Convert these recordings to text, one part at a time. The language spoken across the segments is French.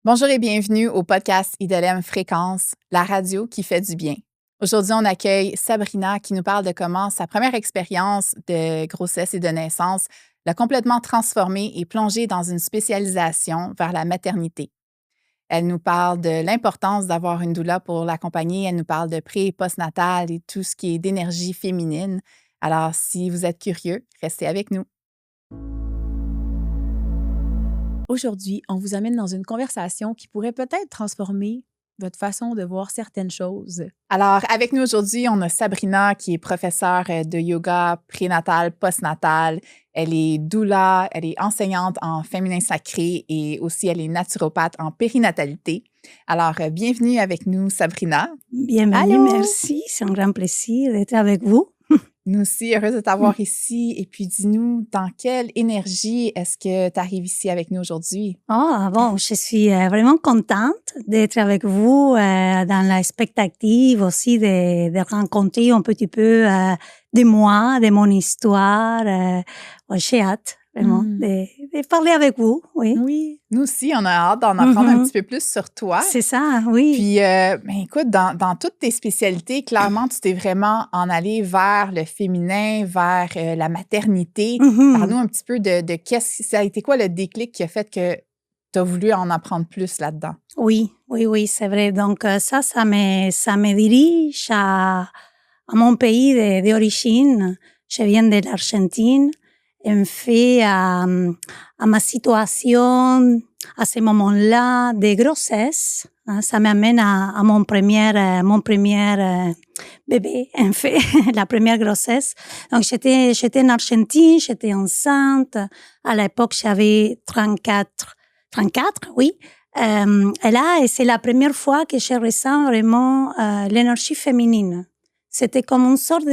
Bonjour et bienvenue au podcast Idolem Fréquence, la radio qui fait du bien. Aujourd'hui, on accueille Sabrina qui nous parle de comment sa première expérience de grossesse et de naissance l'a complètement transformée et plongée dans une spécialisation vers la maternité. Elle nous parle de l'importance d'avoir une doula pour l'accompagner. Elle nous parle de pré- et postnatal et tout ce qui est d'énergie féminine. Alors, si vous êtes curieux, restez avec nous. Aujourd'hui, on vous amène dans une conversation qui pourrait peut-être transformer votre façon de voir certaines choses. Alors, avec nous aujourd'hui, on a Sabrina qui est professeure de yoga prénatal, postnatal. Elle est doula, elle est enseignante en féminin sacré et aussi elle est naturopathe en périnatalité. Alors, bienvenue avec nous, Sabrina. Bienvenue, Allô? merci. C'est un grand plaisir d'être avec vous. Nous aussi, heureuse de t'avoir ici. Et puis, dis-nous, dans quelle énergie est-ce que tu arrives ici avec nous aujourd'hui? Bon, je suis vraiment contente d'être avec vous dans la expectative aussi de rencontrer un petit peu de moi, de mon histoire. J'ai hâte vraiment de parler avec vous, oui. Oui. Nous aussi, on a hâte d'en apprendre un petit peu plus sur toi. C'est ça, oui. Puis, écoute, dans toutes tes spécialités, clairement, tu t'es vraiment en allé vers le féminin, vers la maternité. Parle-nous un petit peu de ça a été quoi le déclic qui a fait que tu as voulu en apprendre plus là-dedans? Oui, c'est vrai. Donc, ça me dirige à mon pays d'origine. Je viens de l'Argentine. En fait, à ma situation à ce moment-là de grossesse, ça m'amène à mon premier bébé, en fait, la première grossesse. Donc, j'étais en Argentine, j'étais enceinte. À l'époque, j'avais 34, oui. Et c'est la première fois que je ressens vraiment l'énergie féminine. C'était comme une sorte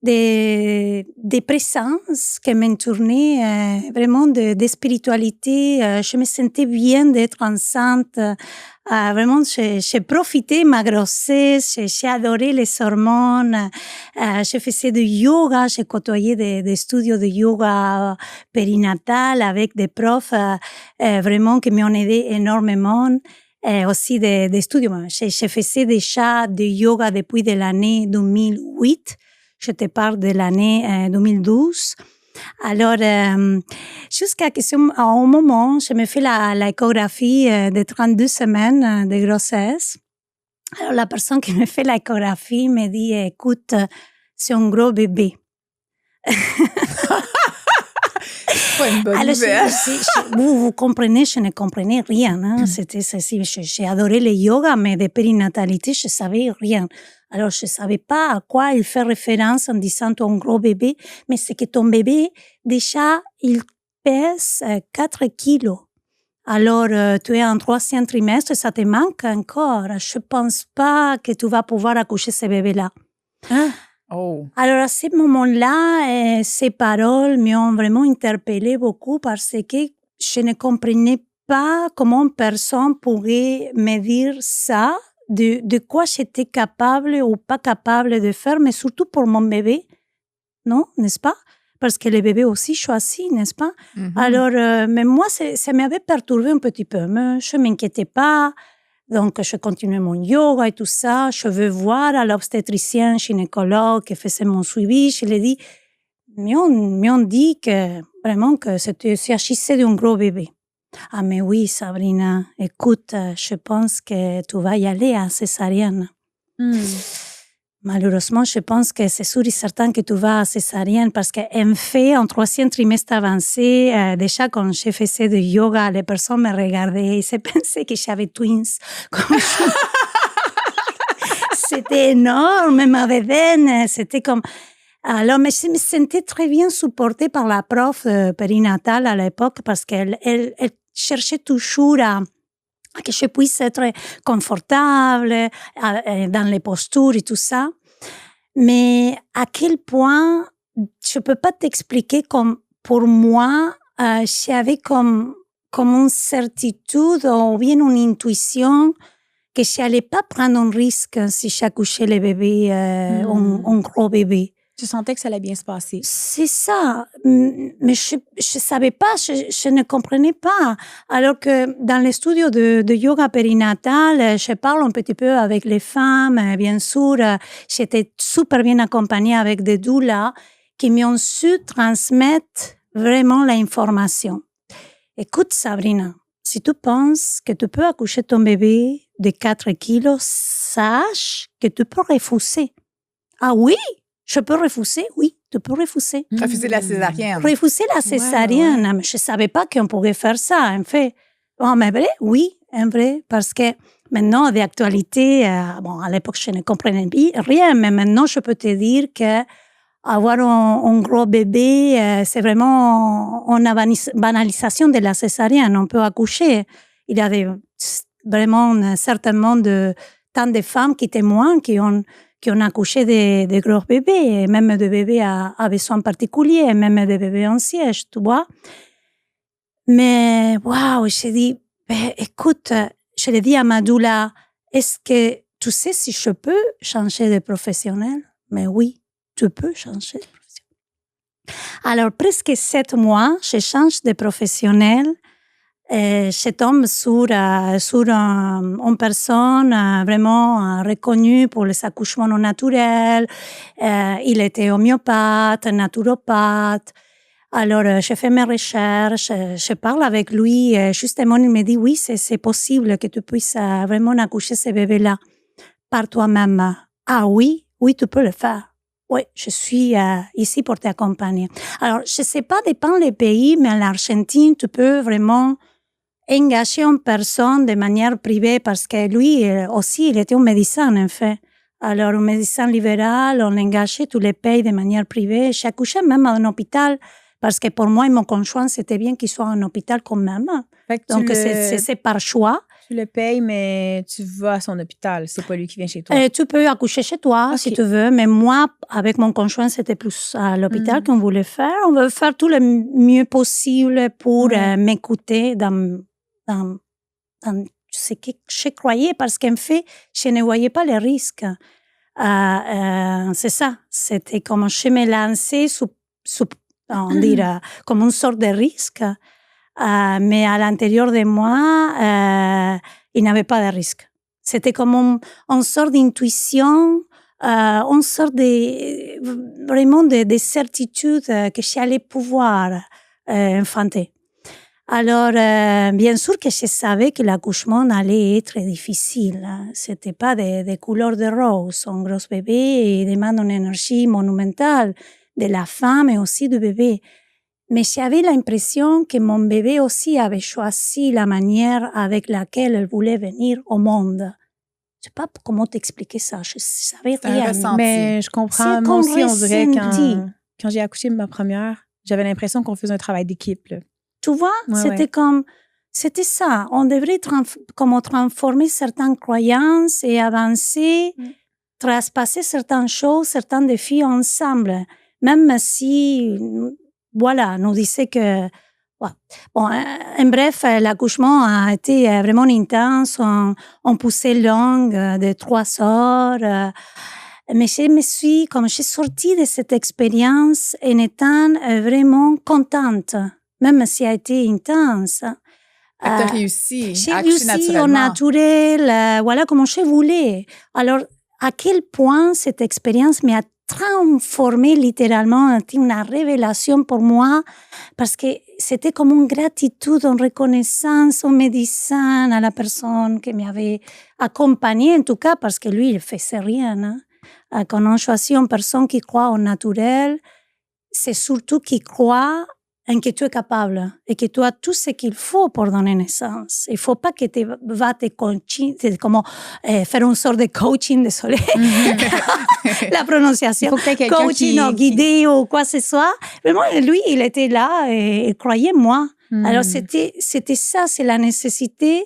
de présence qui m'entournait, vraiment de spiritualité. Je me sentais bien d'être enceinte. Vraiment, j'ai profité de ma grossesse, j'ai adoré les hormones. Je faisais du yoga, j'ai côtoyé des studios de yoga périnatal avec des profs vraiment qui m'ont aidé énormément. Aussi des studios. Je faisais déjà du yoga depuis de l'année 2008. Je te parle de l'année 2012. Alors, jusqu'à un moment, je me fais l'échographie de 32 semaines de grossesse. Alors, la personne qui me fait l'échographie me dit, écoute, c'est un gros bébé. Pas une bonne nouvelle. Vous comprenez, je ne comprenais rien. Hein? J'ai adoré le yoga, mais de périnatalité, je savais rien. Alors, je savais pas à quoi il fait référence en disant ton gros bébé, mais c'est que ton bébé, déjà, il pèse 4 kilos. Alors, tu es en 3e trimestre, ça te manque encore. Je pense pas que tu vas pouvoir accoucher ce bébé-là. Hein? Oh. Alors, à ce moment-là, ces paroles m'ont vraiment interpellée beaucoup parce que je ne comprenais pas comment une personne pourrait me dire ça, de quoi j'étais capable ou pas capable de faire, mais surtout pour mon bébé, non, n'est-ce pas? Parce que le bébé aussi choisit, n'est-ce pas? Mm-hmm. Alors, mais moi, ça m'avait perturbé un petit peu, mais je ne m'inquiétais pas. Donc, je continuais mon yoga et tout ça. Je veux voir à l'obstétricien gynécologue qui faisait mon suivi. Je lui ai dit, mais on dit que vraiment que s'agissait d'un gros bébé. Ah, mais oui, Sabrina, écoute, je pense que tu vas y aller à césarienne. Malheureusement, je pense que c'est sûr et certain que tu vas à césarienne parce qu'en fait, en 3e trimestre avancé, déjà quand je faisais du yoga, les personnes me regardaient et se pensaient que j'avais twins. C'était énorme, ma bédaine, c'était comme... Alors, mais je me sentais très bien supportée par la prof périnatale à l'époque parce qu'elle cherchait toujours à que je puisse être confortable dans les postures et tout ça. Mais à quel point, je peux pas t'expliquer comme, pour moi, j'avais comme une certitude ou bien une intuition que j'allais pas prendre un risque si j'accouchais le bébé, un gros bébé. Tu sentais que ça allait bien se passer. C'est ça. Mais je savais pas, je ne comprenais pas. Alors que dans les studios de yoga périnatal, je parle un petit peu avec les femmes, bien sûr. J'étais super bien accompagnée avec des doulas qui m'ont su transmettre vraiment l'information. Écoute, Sabrina, si tu penses que tu peux accoucher ton bébé de 4 kilos, sache que tu peux refuser. Ah oui? Je peux refuser? Oui, tu peux refuser. Refuser la césarienne. Refuser la césarienne. Ouais. Mais je ne savais pas qu'on pouvait faire ça, en fait. Bon, mais vrai? Oui, en vrai, parce que maintenant, d'actualité, bon, à l'époque, je ne comprenais rien, mais maintenant, je peux te dire que avoir un gros bébé, c'est vraiment une banalisation de la césarienne. On peut accoucher. Il y a vraiment certainement tant de femmes qui témoignent qui ont accouché de gros bébés, même des bébés à besoins particuliers, même des bébés en siège, tu vois. Mais, waouh, j'ai dit, écoute, je l'ai dit à ma doula, est-ce que tu sais si je peux changer de professionnel? Mais oui, tu peux changer de professionnel. Alors, presque 7 mois, je change de professionnel. Je tombe sur une personne vraiment reconnue pour les accouchements non naturels. Il était homéopathe, naturopathe. Alors, je fais mes recherches, je parle avec lui. Justement, il me dit, oui, c'est possible que tu puisses vraiment accoucher ce bébé-là par toi-même. Ah oui, tu peux le faire. Oui, je suis ici pour t'accompagner. Alors, je ne sais pas, dépend des pays, mais en Argentine, tu peux vraiment engager une personne de manière privée parce que lui aussi, il était un médecin, en fait. Alors, un médecin libéral, on l'engageait, tu les payes de manière privée. J'ai accouché même à un hôpital parce que pour moi et mon conjoint, c'était bien qu'il soit en hôpital quand même. Fait que Donc, c'est par choix. Tu le payes, mais tu vas à son hôpital. C'est pas lui qui vient chez toi. Tu peux accoucher chez toi si tu veux, mais moi, avec mon conjoint, c'était plus à l'hôpital qu'on voulait faire. On veut faire tout le mieux possible pour m'écouter dans ce que je croyais, parce qu'en fait, je ne voyais pas les risques. C'est ça. C'était comme je me lançais comme une sorte de risque. Mais à l'intérieur de moi, il n'y avait pas de risque. C'était comme une sorte d'intuition, une sorte vraiment de certitude que j'allais pouvoir enfanter. Alors, bien sûr que je savais que l'accouchement allait être difficile. C'était pas des couleurs de rose. Un gros bébé demande une énergie monumentale de la femme et aussi du bébé. Mais j'avais l'impression que mon bébé aussi avait choisi la manière avec laquelle elle voulait venir au monde. Je sais pas comment t'expliquer ça. Je savais rien. Mais je comprends. Moi aussi, on dirait quand j'ai accouché ma première, j'avais l'impression qu'on faisait un travail d'équipe, là. Tu vois, c'était ça. On devrait transformer certaines croyances et avancer, traspasser certaines choses, certains défis ensemble. Même si, voilà, nous disait que... Ouais. Bon, en bref, l'accouchement a été vraiment intense. On poussait longue de 3 heures. Mais je suis sortie de cette expérience en étant vraiment contente. Même si elle a été intense. Tu as réussi j'ai à accoucher réussi naturellement. au naturel, voilà comment je voulais. Alors, à quel point cette expérience m'a transformée littéralement, c'était une révélation pour moi, parce que c'était comme une gratitude, une reconnaissance au médecin, à la personne qui m'avait accompagnée, en tout cas, parce que lui, il ne faisait rien. Hein. Quand on choisit une personne qui croit au naturel, c'est surtout qui croit en que tu es capable et que tu as tout ce qu'il faut pour donner naissance. Il ne faut pas que tu vas te coaching, c'est comme faire une sorte de coaching, désolé, la prononciation, il faut que coaching ou guidé ou quoi que ce soit. Vraiment, lui, il était là et il croyait moi. Alors, c'était ça, c'est la nécessité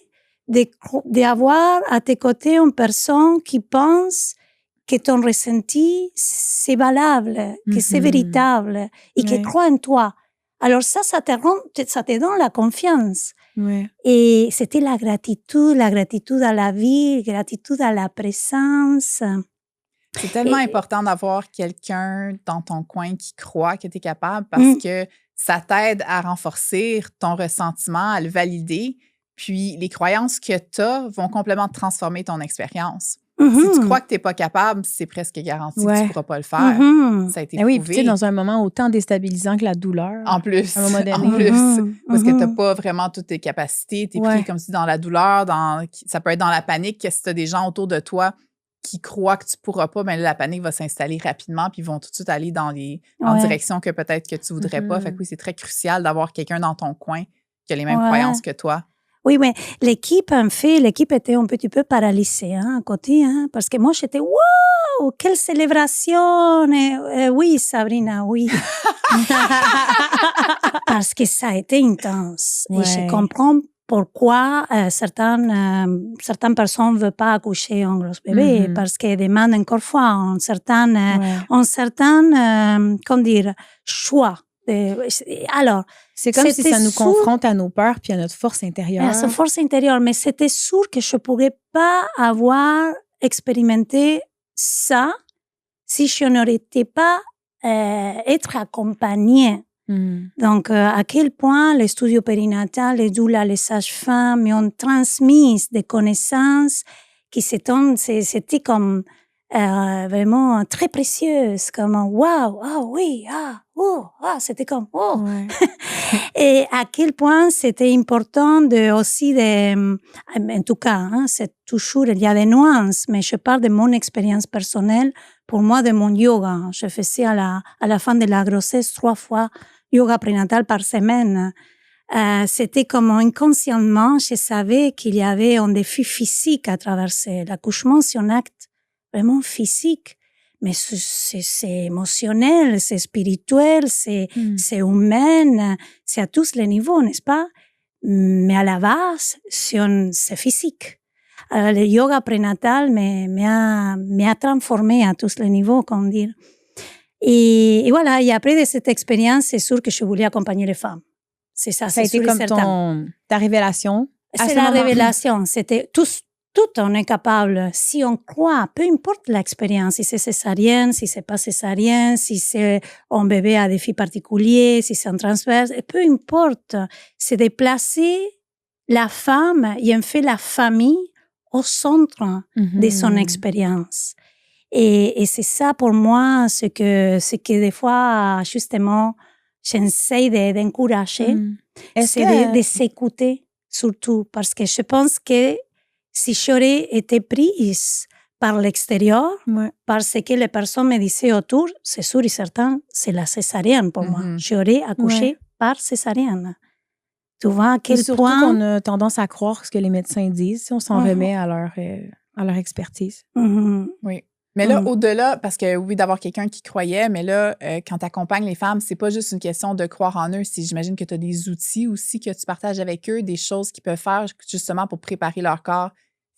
d'avoir à tes côtés une personne qui pense que ton ressenti, c'est valable, que c'est véritable et qui croit en toi. Alors ça te donne la confiance. Ouais. Et c'était la gratitude à la vie, gratitude à la présence. C'est tellement Et- important d'avoir quelqu'un dans ton coin qui croit que tu es capable parce que ça t'aide à renforcer ton ressentiment, à le valider. Puis les croyances que tu as vont complètement transformer ton expérience. Si tu crois que tu n'es pas capable, c'est presque garanti que tu ne Ouais. pourras pas le faire. Mhm. Ça a été Ben oui, puis tu sais, prouvé. dans un moment autant déstabilisant que la douleur, En plus, à un moment en donné. plus, Mhm. parce que tu n'as Mhm. pas vraiment toutes tes capacités. Tu es Ouais. pris comme si dans la douleur, ça peut être dans la panique, que si tu as des gens autour de toi qui croient que tu ne pourras pas, bien là, la panique va s'installer rapidement, puis ils vont tout de suite aller dans Ouais. directions que peut-être que tu ne voudrais pas. Fait que oui, c'est très crucial d'avoir quelqu'un dans ton coin qui a les mêmes Ouais. croyances que toi. Oui, mais l'équipe, en fait, l'équipe était un petit peu paralysée à côté, parce que moi, j'étais, wow, quelle célébration! Oui, Sabrina, oui. Parce que ça a été intense. Et je Ouais. comprends pourquoi certaines personnes ne veulent pas accoucher un gros bébé, Mhm. parce qu'elles demandent encore fois un certain, Ouais. comment dire, choix. Alors, C'est comme si c'était ça nous sûr- confronte à nos peurs puis à notre force à intérieure. sa force intérieure, mais c'était sûr que je ne pourrais pas avoir expérimenté ça si je n'aurais été pas être accompagnée. Donc, à quel point les studios périnatales, les doulas, les sages-femmes m'ont transmis des connaissances qui c'était comme vraiment très précieuses, comme waouh, ah oui, c'était comme oh. Ouais. Et à quel point c'était important en tout cas, c'est toujours, il y a des nuances, mais je parle de mon expérience personnelle, pour moi, de mon yoga. Je faisais à la fin de la grossesse 3 fois yoga prénatal par semaine. C'était comme inconsciemment, je savais qu'il y avait un défi physique à traverser. L'accouchement, c'est un acte vraiment physique, mais c'est émotionnel, c'est spirituel, c'est humain, c'est à tous les niveaux, n'est-ce pas? Mais à la base, c'est physique. Alors, le yoga prénatal m'a transformé à tous les niveaux, comme dire. Et voilà, et après de cette expérience, c'est sûr que je voulais accompagner les femmes. C'est ça, Ça a c'est été sûr et comme certain. ta révélation. à C'est ce la moment-là. révélation. C'était tout on est capable, si on croit, peu importe l'expérience, si c'est césarienne, si c'est pas césarienne, si c'est un bébé à défi particulier, si c'est un transverse, peu importe, c'est de placer la femme et en fait la famille au centre de son expérience. Et c'est ça pour moi ce que des fois, justement, j'essaie d'encourager, c'est de s'écouter surtout, parce que je pense que si j'aurais été prise par l'extérieur, parce que les personnes me disaient autour, c'est sûr et certain, c'est la césarienne pour moi. J'aurais accouché par césarienne. Tu vois à quel surtout point... qu'on a tendance à croire ce que les médecins disent si on s'en remet à leur expertise. Oui. Mais là, au-delà, parce que oui, d'avoir quelqu'un qui croyait, mais là, quand tu accompagnes les femmes, c'est pas juste une question de croire en eux. J'imagine que tu as des outils aussi que tu partages avec eux, des choses qu'ils peuvent faire justement pour préparer leur corps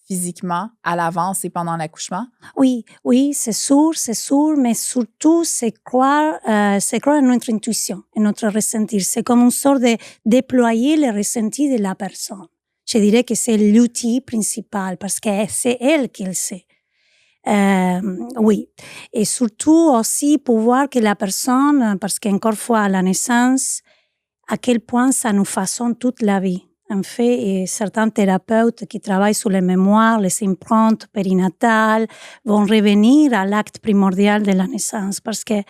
physiquement à l'avance et pendant l'accouchement. Oui, c'est sûr, mais surtout, c'est croire en notre intuition, en notre ressenti. C'est comme une sorte de déployer le ressenti de la personne. Je dirais que c'est l'outil principal parce que c'est elle qui le sait. Oui. Et surtout aussi pouvoir que la personne, parce qu'encore fois, à la naissance, à quel point ça nous façonne toute la vie. En fait, certains thérapeutes qui travaillent sur les mémoires, les empreintes périnatales, vont revenir à l'acte primordial de la naissance parce que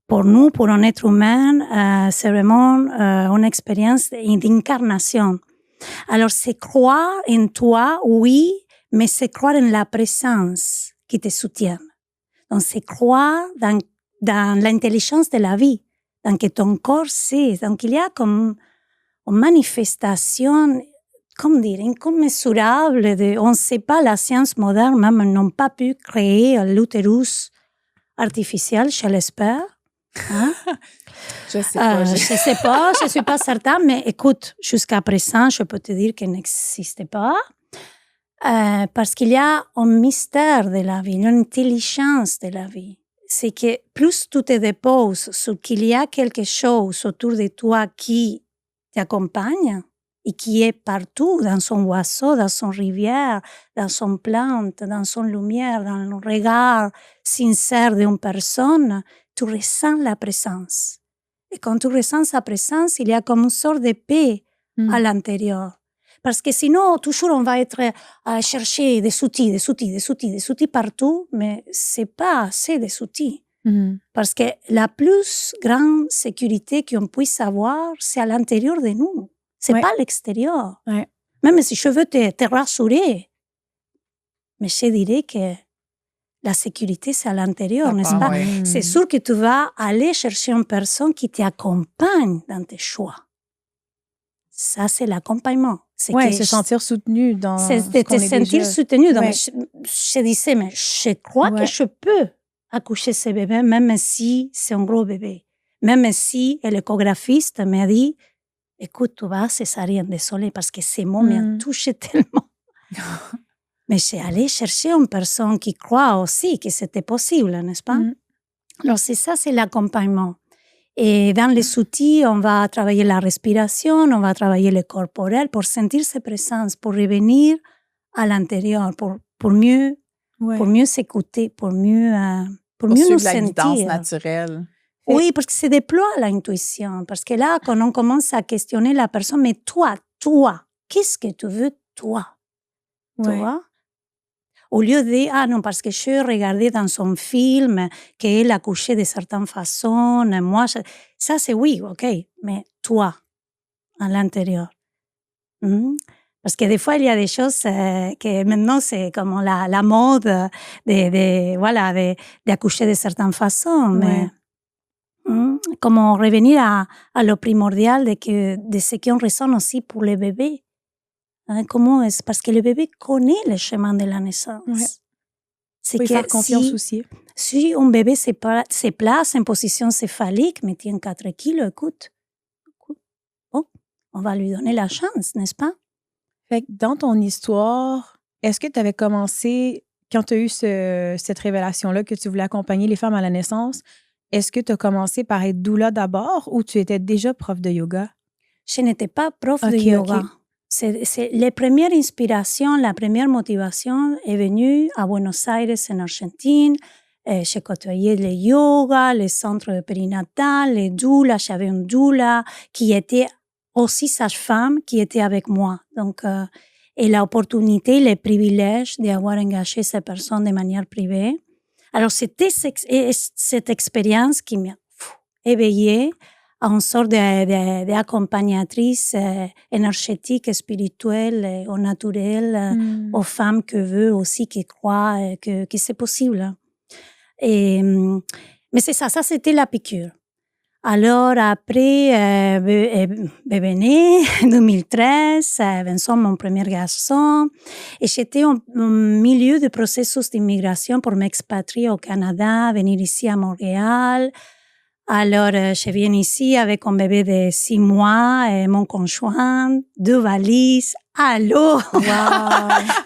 pour nous, pour un être humain, c'est vraiment une expérience d'incarnation. Alors, c'est croire en toi, oui, mais c'est croire en la présence qui te soutient. Donc, c'est croire dans l'intelligence de la vie, dans que ton corps sait. Donc, il y a comme une manifestation, comment dire, incommensurable. On ne sait pas, la science moderne même n'a pas pu créer l'utérus artificiel, je l'espère. Hein? Je sais pas. Je sais pas, je suis pas certaine, mais écoute, jusqu'à présent, je peux te dire qu'elle n'existe pas. Parce qu'il y a un mystère de la vie, une intelligence de la vie. C'est que plus tu te déposes sur qu'il y a quelque chose autour de toi qui t'accompagne et qui est partout, dans son oiseau, dans son rivière, dans son plante, dans son lumière, dans le regard sincère d'une personne, tu ressens la présence. Et quand tu ressens sa présence, il y a comme une sorte de paix à l'intérieur. Parce que sinon, toujours, on va être à chercher des outils partout, mais c'est pas assez des outils. Parce que la plus grande sécurité qu'on puisse avoir, c'est à l'intérieur de nous. C'est pas à l'extérieur. Même si je veux te rassurer, mais je dirais que la sécurité, c'est à l'intérieur, n'est-ce pas? C'est sûr que tu vas aller chercher une personne qui t'accompagne dans tes choix. Ça, c'est l'accompagnement. Oui, se sentir soutenu dans c'est ce de qu'on te est sentir déjà. soutenu. Donc, je disais, mais je crois que je peux accoucher ce bébé, même si c'est un gros bébé. Même si l'échographiste m'a dit, écoute, tu vas césarienne, désolée, parce que ces mots m'ont touché tellement. Mais j'ai allé chercher une personne qui croit aussi que c'était possible, n'est-ce pas? Alors, c'est ça, c'est l'accompagnement. Et dans les outils, on va travailler la respiration, on va travailler le corporel pour sentir ses présences, pour revenir à l'intérieur, pour mieux s'écouter, pour mieux nous la guidance sentir. naturelle. Oui, parce que se déploie l'intuition. Parce que là, quand on commence à questionner la personne, mais toi, qu'est-ce que tu veux, toi? Tu vois? Au lieu de dire, ah non, parce que je regardais dans son film qu'elle accouchait de certaines façons, moi, ça c'est oui, ok, mais toi, à l'intérieur. Parce que des fois, il y a des choses que maintenant, c'est comme la mode d'accoucher de certaines façons, mais comment revenir à le primordial de ce qu'on ressent aussi pour le bébé. Comment est-ce? Parce que le bébé connaît le chemin de la naissance. C'est que faire confiance aussi. Si un bébé se place en position céphalique, mais tient 4 kilos, écoute, bon, on va lui donner la chance, n'est-ce pas? Fait que dans ton histoire, est-ce que tu avais commencé, quand tu as eu cette révélation-là que tu voulais accompagner les femmes à la naissance, est-ce que tu as commencé par être doula d'abord ou tu étais déjà prof de yoga? Je n'étais pas prof de yoga. C'est les premières inspirations, la première motivation est venue à Buenos Aires, en Argentine. J'ai côtoyé le yoga, les centres périnatales, les doulas. J'avais une doula qui était aussi sage-femme, qui était avec moi. Donc, et l'opportunité, le privilège d'avoir engagé ces personnes de manière privée. Alors, c'était cette expérience qui m'a éveillée à une sorte d'accompagnatrice énergétique, spirituelle, au naturel, aux femmes qui veulent aussi, qui croient que c'est possible. Mais c'est ça c'était la piqûre. Alors après, bébé né, 2013, Vincent, mon premier garçon, et j'étais au milieu du processus d'immigration pour m'expatrier au Canada, venir ici à Montréal. Alors, je viens ici avec un bébé de 6 mois, et mon conjoint, 2 valises. Allô! Wow!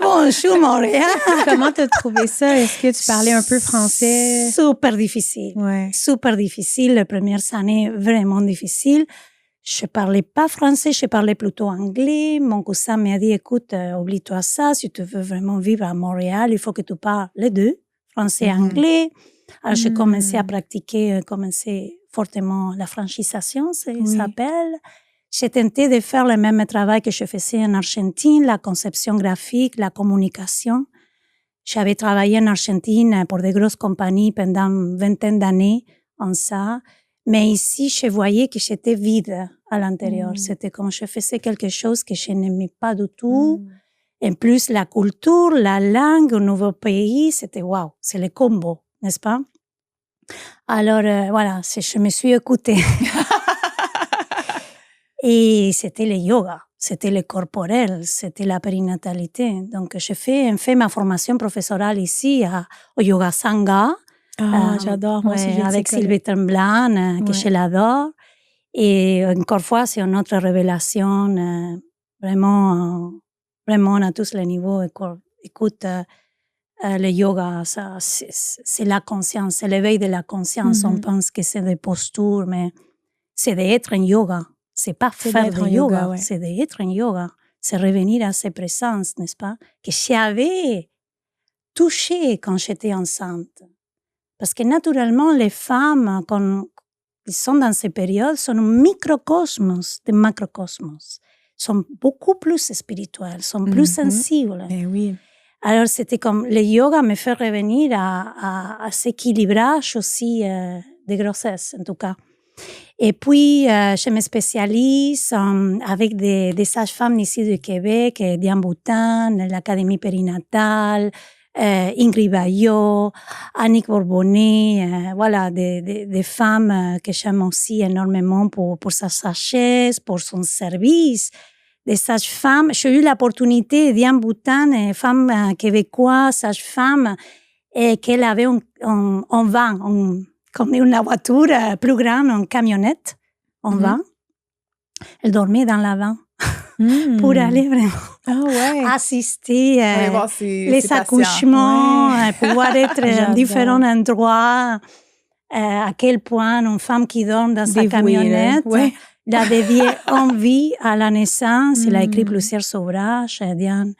Bonjour, Montréal! Comment tu as trouvé ça? Est-ce que tu parlais un peu français? Super difficile. Super difficile. Les premières années, vraiment difficile. Je parlais pas français, je parlais plutôt anglais. Mon cousin m'a dit, écoute, oublie-toi ça. Si tu veux vraiment vivre à Montréal, il faut que tu parles les deux, français et anglais. Alors, j'ai commencé à pratiquer, fortement la franchisation, ça s'appelle. J'ai tenté de faire le même travail que je faisais en Argentine, la conception graphique, la communication. J'avais travaillé en Argentine pour de grosses compagnies pendant une vingtaine d'années en ça. Mais ici, je voyais que j'étais vide à l'intérieur. C'était comme je faisais quelque chose que je n'aimais pas du tout. En plus, la culture, la langue, un nouveau pays, c'était wow, c'est le combo. N'est-ce pas? Alors, voilà, je me suis écoutée. Et c'était le yoga, c'était le corporel, c'était la périnatalité. Donc, j'ai fait ma formation professorale ici au Yoga Sangha. J'adore, moi aussi. Avec Sylvie Tremblant, que je l'adore. Et encore une fois, c'est une autre révélation. Vraiment, à tous les niveaux. Écoute, le yoga, ça, c'est la conscience, c'est l'éveil de la conscience. On pense que c'est des postures, mais c'est d'être en yoga. C'est pas C'est faire d'être de en yoga, ouais. c'est d'être en yoga. C'est revenir à ses présences, n'est-ce pas? Que j'avais touché quand j'étais enceinte. Parce que naturellement, les femmes, quand ils sont dans ces périodes, sont un microcosmos de macrocosmos. Sont beaucoup plus spirituelles, sont plus sensibles. Ben oui. Alors, c'était comme le yoga me fait revenir à cet équilibrage aussi de grossesse, en tout cas. Et puis, je me spécialise avec des sages-femmes ici du Québec, Diane Boutin, l'Académie périnatale, Ingrid Baillot, Annick Bourbonnais, voilà, des femmes que j'aime aussi énormément pour sa sagesse, pour son service. Des sages-femmes. J'ai eu l'opportunité, Diane Boutin, femme québécoise, sage-femme, et qu'elle avait un van, comme une voiture plus grande, une camionnette, en van. Elle dormait dans la van pour aller vraiment assister les accouchements, pouvoir être à différents endroits, à quel point une femme qui dort dans sa camionnette la dédiée en vie à la naissance. Elle a écrit plusieurs ouvrages, Diane.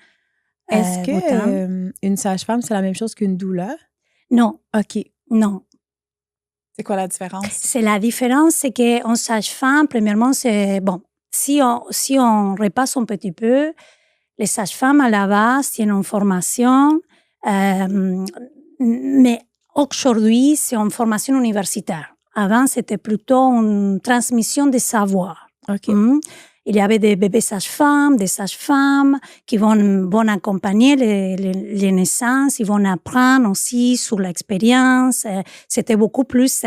Est-ce que une sage-femme, c'est la même chose qu'une doula? Non. OK. Non. C'est quoi la différence? C'est la différence, c'est qu'une sage-femme, premièrement, c'est, bon, si on repasse un petit peu, les sages-femmes, à la base, tiennent une formation, mais aujourd'hui, c'est une formation universitaire. Avant, c'était plutôt une transmission de savoir. Okay. Il y avait des bébés sages-femmes, des sages-femmes qui vont accompagner les naissances, ils vont apprendre aussi sur l'expérience. C'était beaucoup plus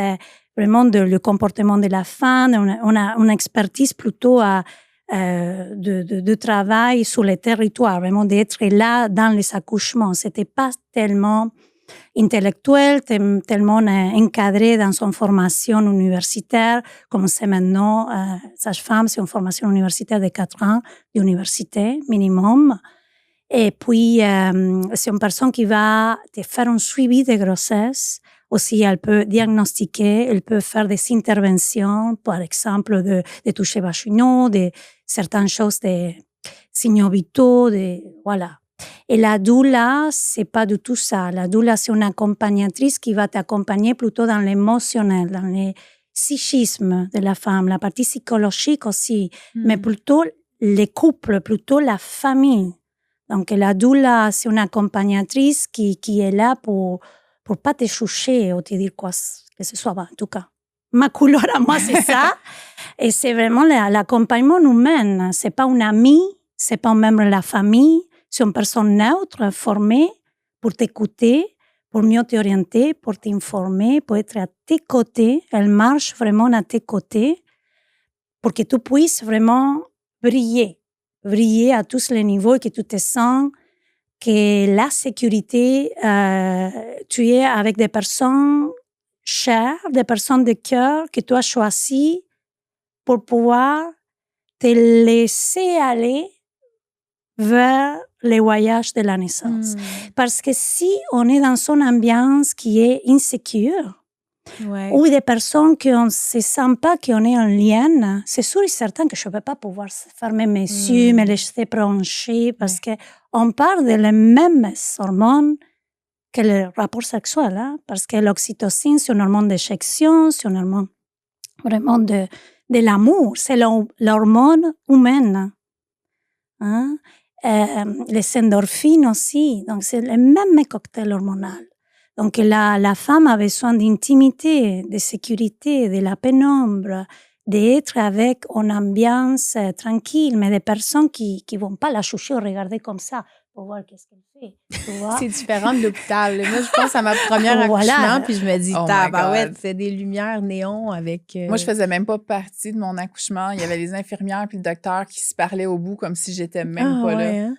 vraiment le comportement de la femme. On a une expertise plutôt de travail sur les territoires, vraiment d'être là dans les accouchements. C'était pas tellement intellectuel, tellement encadré dans son formation universitaire, comme c'est maintenant, sage-femme, c'est une formation universitaire de 4 ans d'université minimum. Et puis, c'est une personne qui va te faire un suivi de grossesse. Aussi, elle peut diagnostiquer, elle peut faire des interventions, par exemple, de toucher vaginaux, de certaines choses, des signaux vitaux, voilà. Et la doula, c'est pas du tout ça. La doula, c'est une accompagnatrice qui va t'accompagner plutôt dans l'émotionnel, dans le psychisme de la femme, la partie psychologique aussi, mais plutôt les couples, plutôt la famille. Donc, la doula, c'est une accompagnatrice qui est là pour pas te choucher ou te dire quoi que ce soit. En tout cas, ma couleur à moi, c'est ça. Et c'est vraiment l'accompagnement humain. C'est pas une amie, c'est pas un membre de la famille. C'est une personne neutre, formée pour t'écouter, pour mieux t'orienter, pour t'informer, pour être à tes côtés. Elle marche vraiment à tes côtés pour que tu puisses vraiment briller à tous les niveaux et que tu te sens que la sécurité, tu es avec des personnes chères, des personnes de cœur que tu as choisies pour pouvoir te laisser aller vers les voyages de la naissance. Parce que si on est dans une ambiance qui est insécure, ou des personnes qui ne se sentent pas qu'on est en lien, c'est sûr et certain que je ne vais pas pouvoir fermer mes yeux, me laisser brancher, parce qu'on parle des mêmes hormones que le rapport sexuel. Hein? Parce que l'oxytocine, c'est une hormone d'éjection, c'est une hormone vraiment de l'amour, c'est l'hormone humaine. Hein? Les endorphines aussi, donc c'est le même cocktail hormonal. Donc la femme a besoin d'intimité, de sécurité, de la pénombre, d'être avec une ambiance tranquille, mais des personnes qui vont pas la choucher ou regarder comme ça pour voir qu'est-ce qu'elle fait. C'est différent de l'hôpital. Moi, je pense à ma première accouchement, puis je me dis, tabarouette, c'est des lumières néons avec... Moi, je faisais même pas partie de mon accouchement. Il y avait les infirmières puis le docteur qui se parlaient au bout comme si j'étais même pas là. Hein?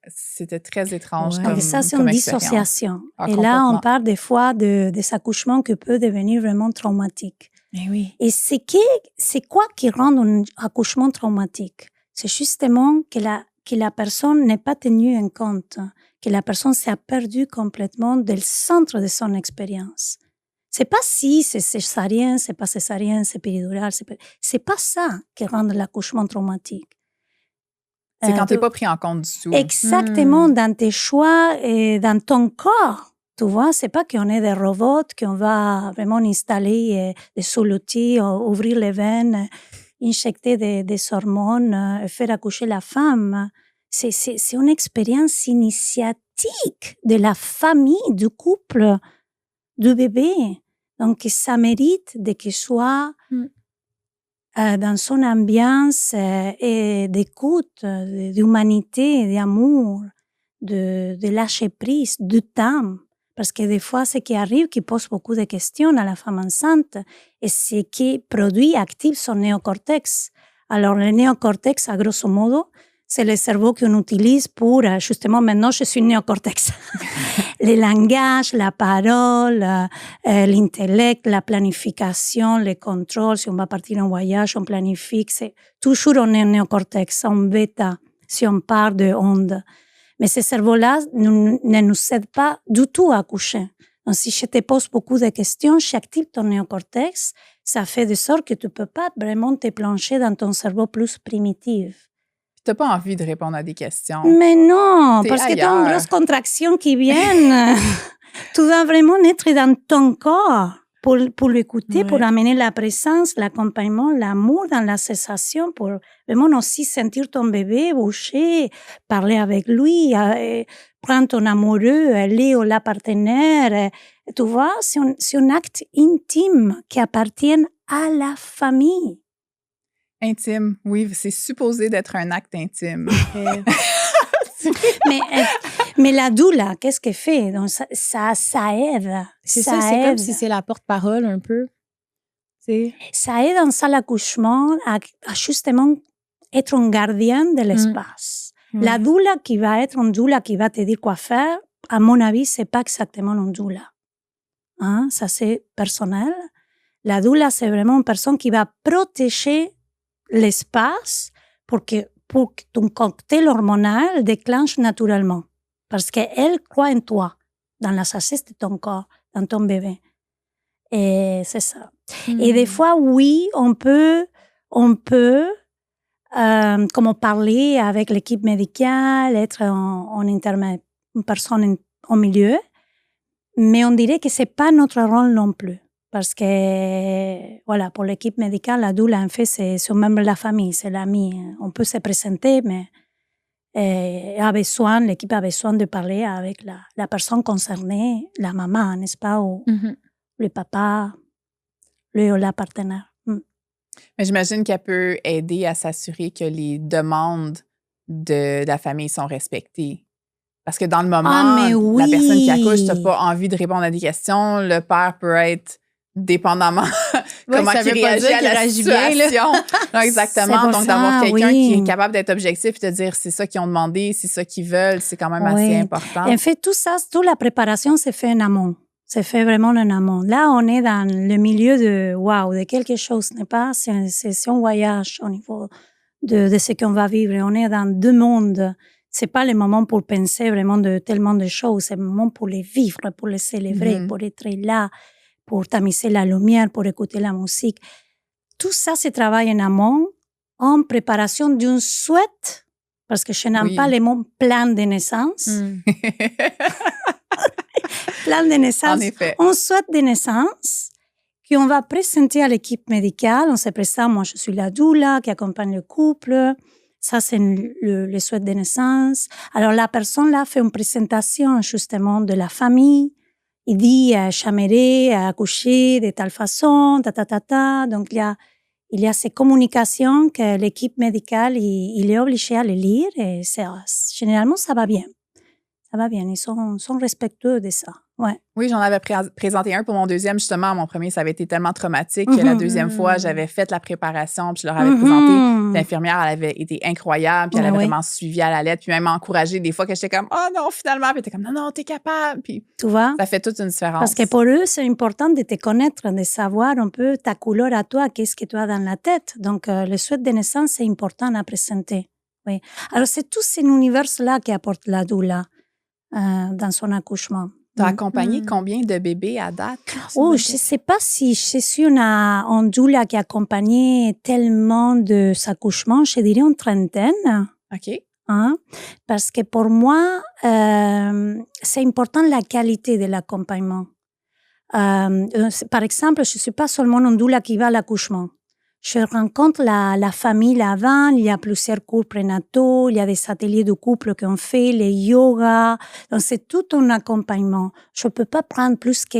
C'était très étrange comme ça, c'est une dissociation. Et là, on parle des fois des accouchements qui peuvent devenir vraiment traumatiques. Mais oui. Et c'est quoi qui rend un accouchement traumatique? C'est justement que la personne n'est pas tenue en compte, que la personne s'est perdue complètement du centre de son expérience. C'est pas si c'est césarienne, c'est pas césarienne, c'est péridurale. C'est pas ça qui rend l'accouchement traumatique. C'est quand t'es pas pris en compte du tout. Exactement, dans tes choix et dans ton corps. Tu vois, c'est pas qu'on est des robots, qu'on va vraiment installer des solutés, ouvrir les veines, injecter des hormones, faire accoucher la femme. C'est une expérience initiatique de la famille, du couple, du bébé. Donc, ça mérite de qu'il soit dans son ambiance et d'écoute, d'humanité, d'amour, de lâcher prise, du temps. Parce que des fois, ce qui arrive, qui pose beaucoup de questions à la femme enceinte, et ce qui produit, active son néocortex. Alors, le néocortex, à grosso modo, c'est le cerveau qu'on utilise pour, justement, maintenant, je suis néocortex. Le langage, la parole, l'intellect, la planification, le contrôle. Si on va partir en voyage, on planifie. C'est toujours en néocortex, en bêta, si on parle de ondes. Mais ce cerveau-là ne nous aide pas du tout à accoucher. Donc, si je te pose beaucoup de questions, j'active ton néocortex, ça fait de sorte que tu ne peux pas vraiment te plonger dans ton cerveau plus primitif. Tu n'as pas envie de répondre à des questions. Mais non, T'es parce que tu as ailleurs. une grosse contraction qui vient. Tu dois vraiment être dans ton corps pour l'écouter, pour amener la présence, l'accompagnement, l'amour dans la cessation, pour vraiment aussi sentir ton bébé bouger, parler avec lui, prendre ton amoureux, aller au la partenaire. Tu vois, c'est un acte intime qui appartient à la famille. Intime, oui, c'est supposé d'être un acte intime. Mais la doula, qu'est-ce qu'elle fait? Donc, ça aide. C'est ça, c'est comme si c'est la porte-parole un peu. C'est... Ça aide dans ça l'accouchement à justement être un gardien de l'espace. La doula qui va être une doula qui va te dire quoi faire, à mon avis, c'est pas exactement une doula. Hein? Ça, c'est personnel. La doula, c'est vraiment une personne qui va protéger l'espace pour que ton cocktail hormonal déclenche naturellement. Parce qu'elle croit en toi, dans la sagesse de ton corps, dans ton bébé. Et c'est ça. Et des fois, oui, on peut comme parler avec l'équipe médicale, être une personne au milieu, mais on dirait que c'est pas notre rôle non plus. Parce que, voilà, pour l'équipe médicale, la doula, en fait, c'est un membre de la famille, c'est l'ami. On peut se présenter, mais l'équipe a besoin de parler avec la personne concernée, la maman, n'est-ce pas, ou le papa, ou la partenaire. Mais j'imagine qu'elle peut aider à s'assurer que les demandes de la famille sont respectées. Parce que dans le moment, la personne qui accouche, tu n'as pas envie de répondre à des questions. Le père peut être dépendamment comment il réagit à la situation. Non, exactement. Donc, d'avoir quelqu'un qui est capable d'être objectif et de dire c'est ça qu'ils ont demandé, c'est ça qu'ils veulent, c'est quand même assez important. En fait, tout ça, toute la préparation se fait en amont. C'est fait vraiment en amont. Là, on est dans le milieu de quelque chose, n'est pas? C'est un voyage au niveau de ce qu'on va vivre. On est dans deux mondes. C'est pas le moment pour penser vraiment de tellement de choses. C'est le moment pour les vivre, pour les célébrer, pour être là, pour tamiser la lumière, pour écouter la musique. Tout ça se travaille en amont, en préparation d'une souhaite, parce que je n'aime pas le mot plan de naissance. Plan de naissance. En effet. On souhaite de naissance qu'on va présenter à l'équipe médicale. On se présente, moi je suis la doula qui accompagne le couple. Ça, c'est le souhait de naissance. Alors, la personne là fait une présentation justement de la famille. Il dit j'aimerais accoucher de telle façon, Donc, il y a ces communications que l'équipe médicale, il est obligé à les lire et généralement, ça va bien. Ça va bien. Ils sont respectueux de ça. Ouais. Oui, j'en avais présenté un pour mon deuxième, justement. Mon premier, ça avait été tellement traumatique que la deuxième fois, j'avais fait la préparation, puis je leur avais présenté. L'infirmière, elle avait été incroyable, puis elle avait vraiment suivi à la lettre, puis même encouragé des fois que j'étais comme « Oh non, finalement! » Puis elle était comme « Non, t'es capable! » Puis tu vois? Ça fait toute une différence. Parce que pour eux, c'est important de te connaître, de savoir un peu ta couleur à toi, qu'est-ce que tu as dans la tête. Donc, le souhait de naissance, c'est important à présenter. Oui. Alors, c'est tout cet univers-là qui apporte la doula dans son accouchement. Tu as accompagné Mm. combien de bébés à date? Oh, je ne sais pas si je suis une doula qui a accompagné tellement de accouchements, je dirais une trentaine. OK. Hein? Parce que pour moi, c'est important la qualité de l'accompagnement. Par exemple, je ne suis pas seulement une doula qui va à l'accouchement. Je rencontre la famille avant, il y a plusieurs cours prénataux, il y a des ateliers de couple qu'on fait, les yoga. Donc, c'est tout un accompagnement. Je ne peux pas prendre plus que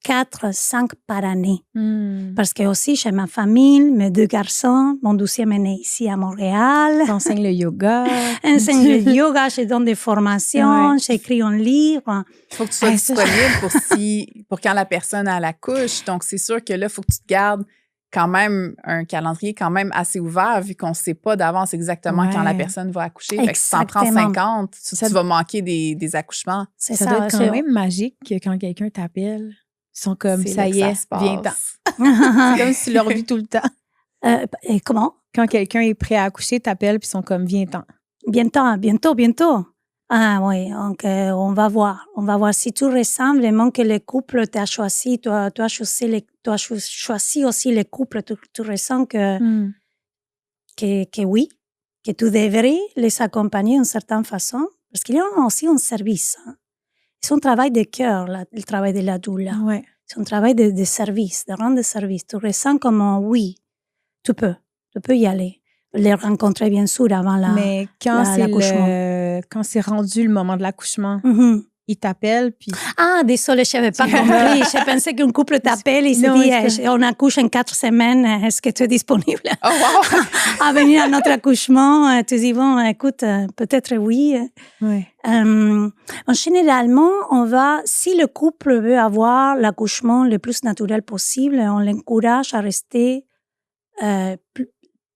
4, 5 par année. Mm. Parce que aussi, chez ma famille, mes 2 garçons, mon 12e est né ici à Montréal. T'enseignes le yoga. J'enseigne le yoga, je donne des formations, Ouais. j'écris un livre. Il faut que tu sois Hey, ça, disponible pour quand la personne a la couche. Donc, c'est sûr que là, il faut que tu te gardes quand même un calendrier quand même assez ouvert vu qu'on ne sait pas d'avance exactement Ouais. quand la personne va accoucher. Fait que si t'en prends Exactement. 50, tu vas manquer des accouchements. C'est Ça doit être quand même magique que quand quelqu'un t'appelle, ils sont comme, C'est ça là que y est, se passe. viens-t'en. C'est comme si tu leur vis tout le temps. Et comment? Quand quelqu'un est prêt à accoucher, t'appelles puis ils sont comme, viens-t'en. Bientôt. Ah oui, donc on va voir. On va voir si tout récent, vraiment que le couple t'a choisi, tu as choisi aussi le couple, tu ressens que oui, que tu devrais les accompagner d'une certaine façon, parce qu'il y a aussi un service. Hein. C'est un travail de cœur, le travail de la doula. Ouais. C'est un travail de service, de rendre service. Tu ressens comme oui, tu peux y aller. Les rencontrer bien sûr avant Mais quand l'accouchement. quand c'est rendu le moment de l'accouchement, Mm-hmm. ils t'appellent puis Ah, désolé, je n'avais pas compris. Je pensais qu'un couple t'appelle et se Non, dit on accouche en 4 semaines, est-ce que tu es disponible Oh, wow! à venir à notre accouchement? Tu dis, bon, écoute, peut-être oui. ouais. Généralement, si le couple veut avoir l'accouchement le plus naturel possible, on l'encourage à rester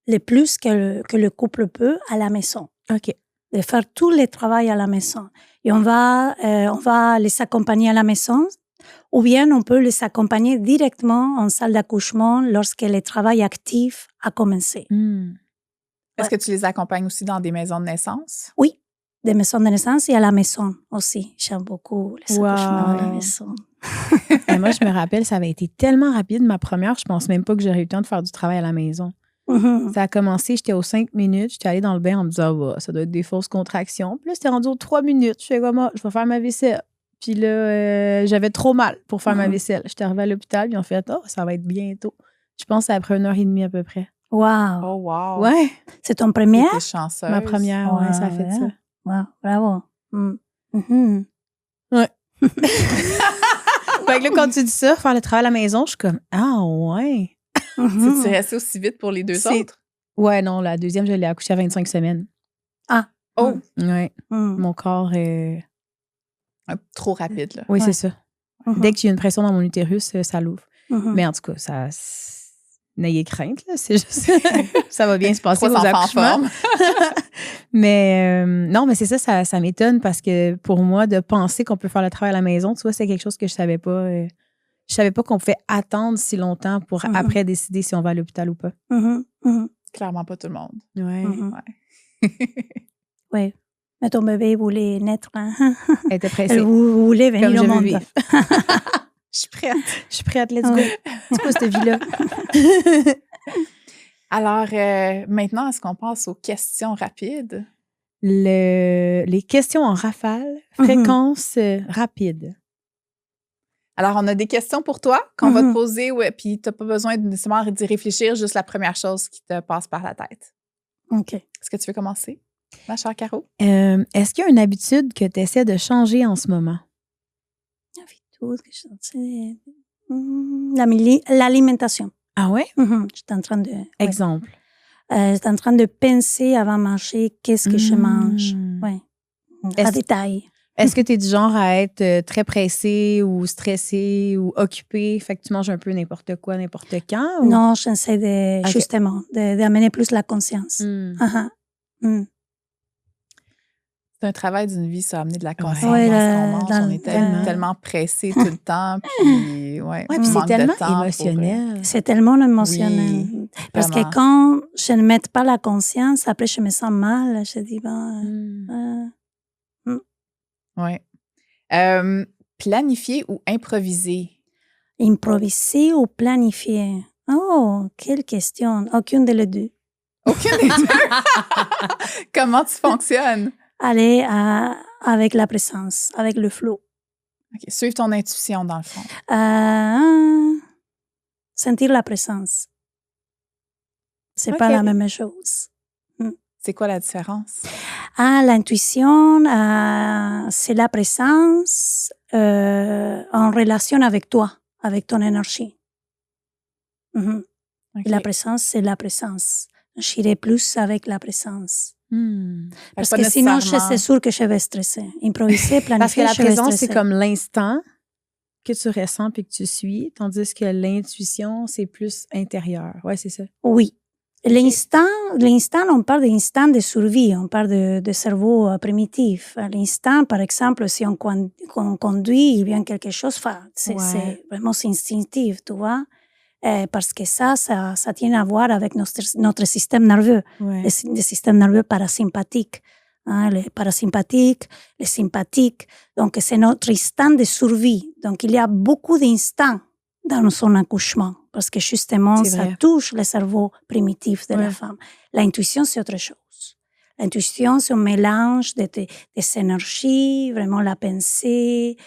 le plus que le couple peut à la maison. OK. De faire tout le travail à la maison. Et on va les accompagner à la maison, ou bien on peut les accompagner directement en salle d'accouchement lorsque le travail actif a commencé. Mm. Est-ce que tu les accompagnes aussi dans des maisons de naissance? Oui, des maisons de naissance et à la maison aussi. J'aime beaucoup les accouchements à la maison. Et moi, je me rappelle, ça avait été tellement rapide, ma première, je pense même pas que j'aurais eu le temps de faire du travail à la maison. Mm-hmm. Ça a commencé, j'étais aux 5 minutes, j'étais allée dans le bain en me disant, bah, ça doit être des fausses contractions. Puis là, c'était rendu aux 3 minutes. Je fais comme, je vais faire ma vaisselle. Puis là, j'avais trop mal pour faire ma vaisselle. J'étais arrivée à l'hôpital, puis ils ont fait, ça va être bientôt. Je pense que c'est après 1h30 à peu près. Wow. Oh, wow! Ouais. C'est ton premier? T'es chanceuse. Ma première, ouais, ça a fait ça. Wow, bravo. Mm. Mm-hmm. Ouais. Fait que là, quand tu dis ça, faire le travail à la maison, je suis comme, ah ouais. Tu restais aussi vite pour les deux autres? Ouais, non, la deuxième, je l'ai accouchée à 25 semaines. Ah. Oh! Ouais. Mm. Mon corps est... Trop rapide, là. Oui, Ouais. c'est ça. Dès qu'il y a une pression dans mon utérus, ça l'ouvre. Mm-hmm. Mais en tout cas, n'ayez crainte, là. C'est juste... ça va bien se passer 3 aux enfants en accouchements. forme. Mais non, mais c'est ça m'étonne parce que pour moi, de penser qu'on peut faire le travail à la maison, tu vois, c'est quelque chose que je savais pas. Je savais pas qu'on pouvait attendre si longtemps pour après décider si on va à l'hôpital ou pas. Mm-hmm. Mm-hmm. Clairement pas tout le monde. Ouais. Mm-hmm. Ouais. Oui. Mais ton bébé voulait naître. Hein? Elle était pressée. Elle voulait venir Comme au je veux monde. vivre. Je suis prête. Je suis prête, let's go. C'est quoi cette vie-là? Alors, maintenant, est-ce qu'on passe aux questions rapides? Les questions en rafale, fréquence rapide. Alors, on a des questions pour toi qu'on va te poser, puis tu n'as pas besoin de nécessairement d'y réfléchir, juste la première chose qui te passe par la tête. OK. Est-ce que tu veux commencer, ma chère Caro? Est-ce qu'il y a une habitude que tu essaies de changer en ce moment? L'alimentation. Ah ouais? J'étais en train de... Exemple. J'étais en train de penser avant de manger qu'est-ce que je mange. Ouais. À détail. Est-ce que tu es du genre à être très pressé ou stressé ou occupé? Fait que tu manges un peu n'importe quoi, n'importe quand? Ou? Non, j'essaie justement d'amener plus la conscience. C'est un travail d'une vie, ça, amener de la conscience Ouais, dans ce qu'on mange. On est tellement pressé tout le temps. Puis, puis c'est tellement émotionnel. C'est tellement émotionnel. Oui, parce que quand je ne mets pas la conscience, après, je me sens mal. Je dis, Oui. Planifier ou improviser? Improviser ou planifier? Oh, quelle question. Aucune de les deux. Aucune des deux. Comment tu fonctionnes? Aller avec la présence, avec le flow. OK. Suivre ton intuition, dans le fond. Sentir la présence. C'est pas la même chose. C'est quoi la différence? L'intuition, c'est la présence en relation avec toi, avec ton énergie. OK. La présence, c'est la présence. J'irai plus avec la présence. Parce Pas que sinon, nécessairement- c'est sûr que je vais stresser. Improviser, planifier, Parce que la je vais présence, stresser. c'est comme l'instant que tu ressens puis que tu suis, tandis que l'intuition, c'est plus intérieur. Ouais, c'est ça. Oui. L'instant, on parle d'instant de survie, on parle de cerveau primitif. L'instant, par exemple, si on conduit, il vient quelque chose, c'est vraiment instinctif, tu vois. Parce que ça tient à voir avec notre système nerveux, le système nerveux parasympathique. Les parasympathiques, les sympathiques. Donc, c'est notre instant de survie. Donc, il y a beaucoup d'instants dans son accouchement, parce que justement, ça touche le cerveau primitif de la femme. L'intuition, c'est autre chose. L'intuition, c'est un mélange des énergies, vraiment la pensée,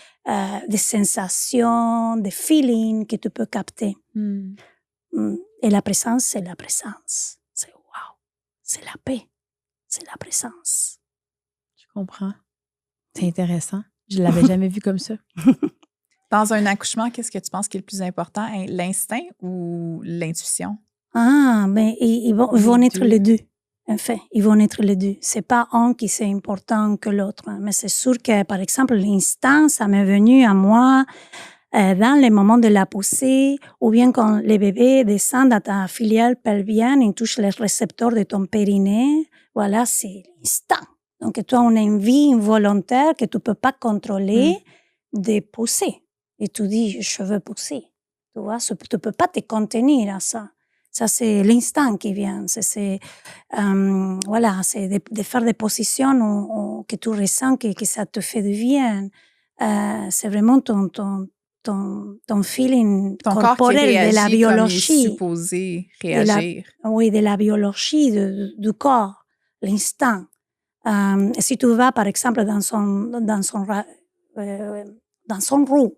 des sensations, des feelings que tu peux capter. Et la présence, c'est la présence. C'est wow, c'est la paix, c'est la présence. Je comprends. C'est intéressant. Je ne l'avais jamais vu comme ça. Dans un accouchement, qu'est-ce que tu penses qui est le plus important? L'instinct ou l'intuition? Mais ils vont être les deux. En fait, ils vont être les deux. C'est pas un qui c'est important que l'autre. Mais c'est sûr que, par exemple, l'instinct, ça m'est venu à moi dans les moments de la poussée, ou bien quand les bébés descendent à ta filiale pelvienne, ils touchent les récepteurs de ton périnée. Voilà, c'est l'instinct. Donc, tu as une envie involontaire que tu peux pas contrôler de pousser. Et tu dis, je veux pousser. Tu vois, tu peux pas te contenir à ça. Ça, c'est l'instinct qui vient. C'est de faire des positions que tu ressens que ça te fait du bien. C'est vraiment ton feeling ton corporel corps qui réagit de la biologie. Comme il est supposé réagir. De la biologie du corps, l'instinct. Si tu vas, par exemple, dans son roue,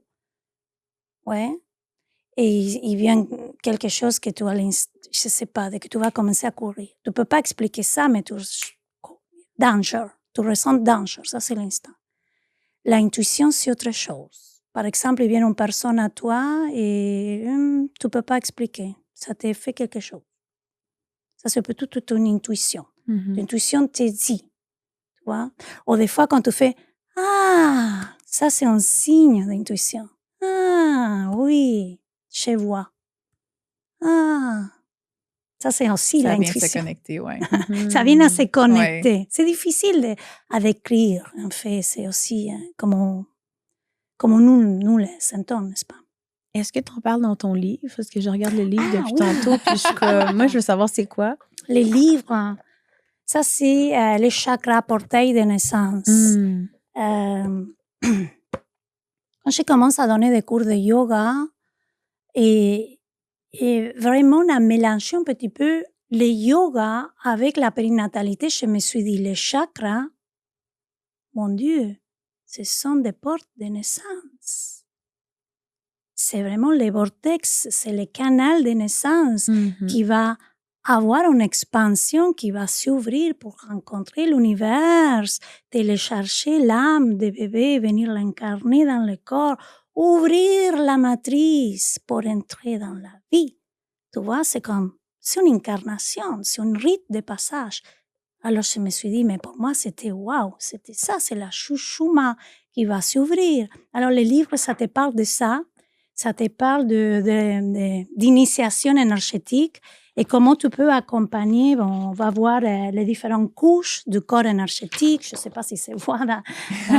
et il vient quelque chose que tu as, je sais pas, que tu vas commencer à courir. Tu peux pas expliquer ça, mais tu ressens danger, ça c'est l'instinct. L'intuition, c'est autre chose. Par exemple, il vient une personne à toi et tu peux pas expliquer. Ça te fait quelque chose. Ça, c'est plutôt ton intuition. L'intuition te dit, tu vois. Ou des fois, quand tu fais « Ah, ça, c'est un signe d'intuition. Ah, oui, je vois. Ah, ça, c'est aussi l'intuition. Ça vient se connecter, oui. Ça vient à se connecter. Ouais. C'est difficile à décrire, en fait. C'est aussi comme nous les sentons, n'est-ce pas? Est-ce que tu en parles dans ton livre? Parce que je regarde le livre depuis tantôt, puis moi, je veux savoir c'est quoi. Les livres, ça, c'est les chakras portail de naissance. Quand je commence à donner des cours de yoga, et vraiment à mélanger un petit peu le yoga avec la périnatalité, je me suis dit, les chakras, mon Dieu, ce sont des portes de naissance. C'est vraiment les vortex, c'est le canal de naissance qui va avoir une expansion qui va s'ouvrir pour rencontrer l'univers, télécharger l'âme de bébé, venir l'incarner dans le corps, ouvrir la matrice pour entrer dans la vie. Tu vois, c'est une incarnation, c'est un rite de passage. Alors je me suis dit, mais pour moi c'était waouh, c'était ça, c'est la chouchouma qui va s'ouvrir. Alors le livre, ça te parle de ça te parle d'initiation énergétique et comment tu peux accompagner, on va voir les différentes couches du corps énergétique, je ne sais pas si c'est voit dans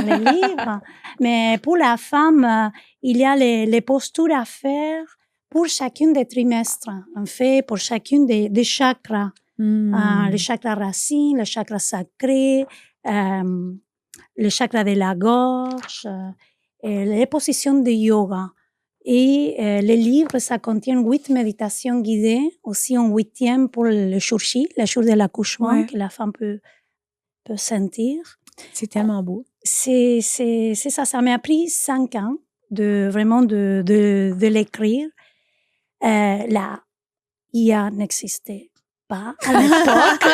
les livres, mais pour la femme, il y a les postures à faire pour chacune des trimestres, en fait, pour chacune des chakras, les chakras racines, le chakra sacré, le chakra de la gorge, les positions de yoga. Et le livre, ça contient 8 méditations guidées, aussi un 8e pour le jour J, le jour de l'accouchement, que la femme peut sentir. C'est tellement beau. C'est ça, ça m'a pris 5 ans de l'écrire. La IA n'existait pas à l'époque.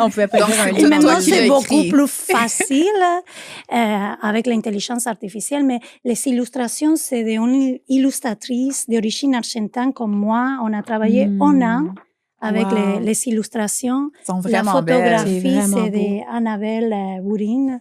On pouvait pas écrire un Et livre. maintenant, c'est beaucoup plus facile avec l'intelligence artificielle, mais les illustrations, c'est d'une illustratrice d'origine argentine comme moi. On a travaillé un an avec les illustrations. Sont La vraiment photographie, belles. c'est d'Annabelle Bourine,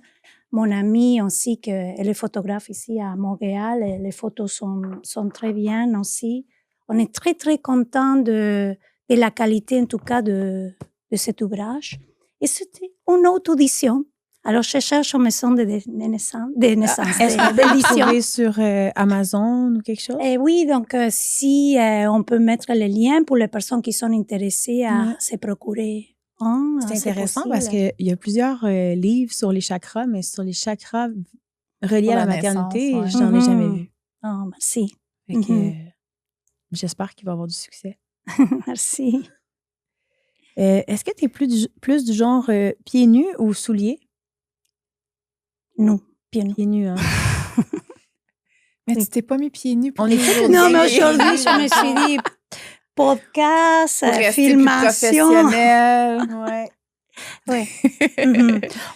mon amie aussi, elle est photographe ici à Montréal. Et les photos sont très bien aussi. On est très, très content de la qualité, en tout cas, de cet ouvrage. Et c'était une autre audition. Alors, je cherche une maison de naissance. Est-ce qu'on peut le trouver sur Amazon ou quelque chose? Oui, donc si on peut mettre les liens pour les personnes qui sont intéressées à se procurer. C'est intéressant parce qu'il y a plusieurs livres sur les chakras, mais sur les chakras reliés à la maternité, j'en ai jamais vu. Oh, merci. Fait que, j'espère qu'il va y avoir du succès. Merci. Est-ce que tu es plus du genre pieds nus ou souliers? Non, pieds nus. Pieds nus, hein? Mais tu t'es pas mis pieds nus pour On est Non, mais aujourd'hui, je me suis dit podcast, filmation. Ouais. Ouais.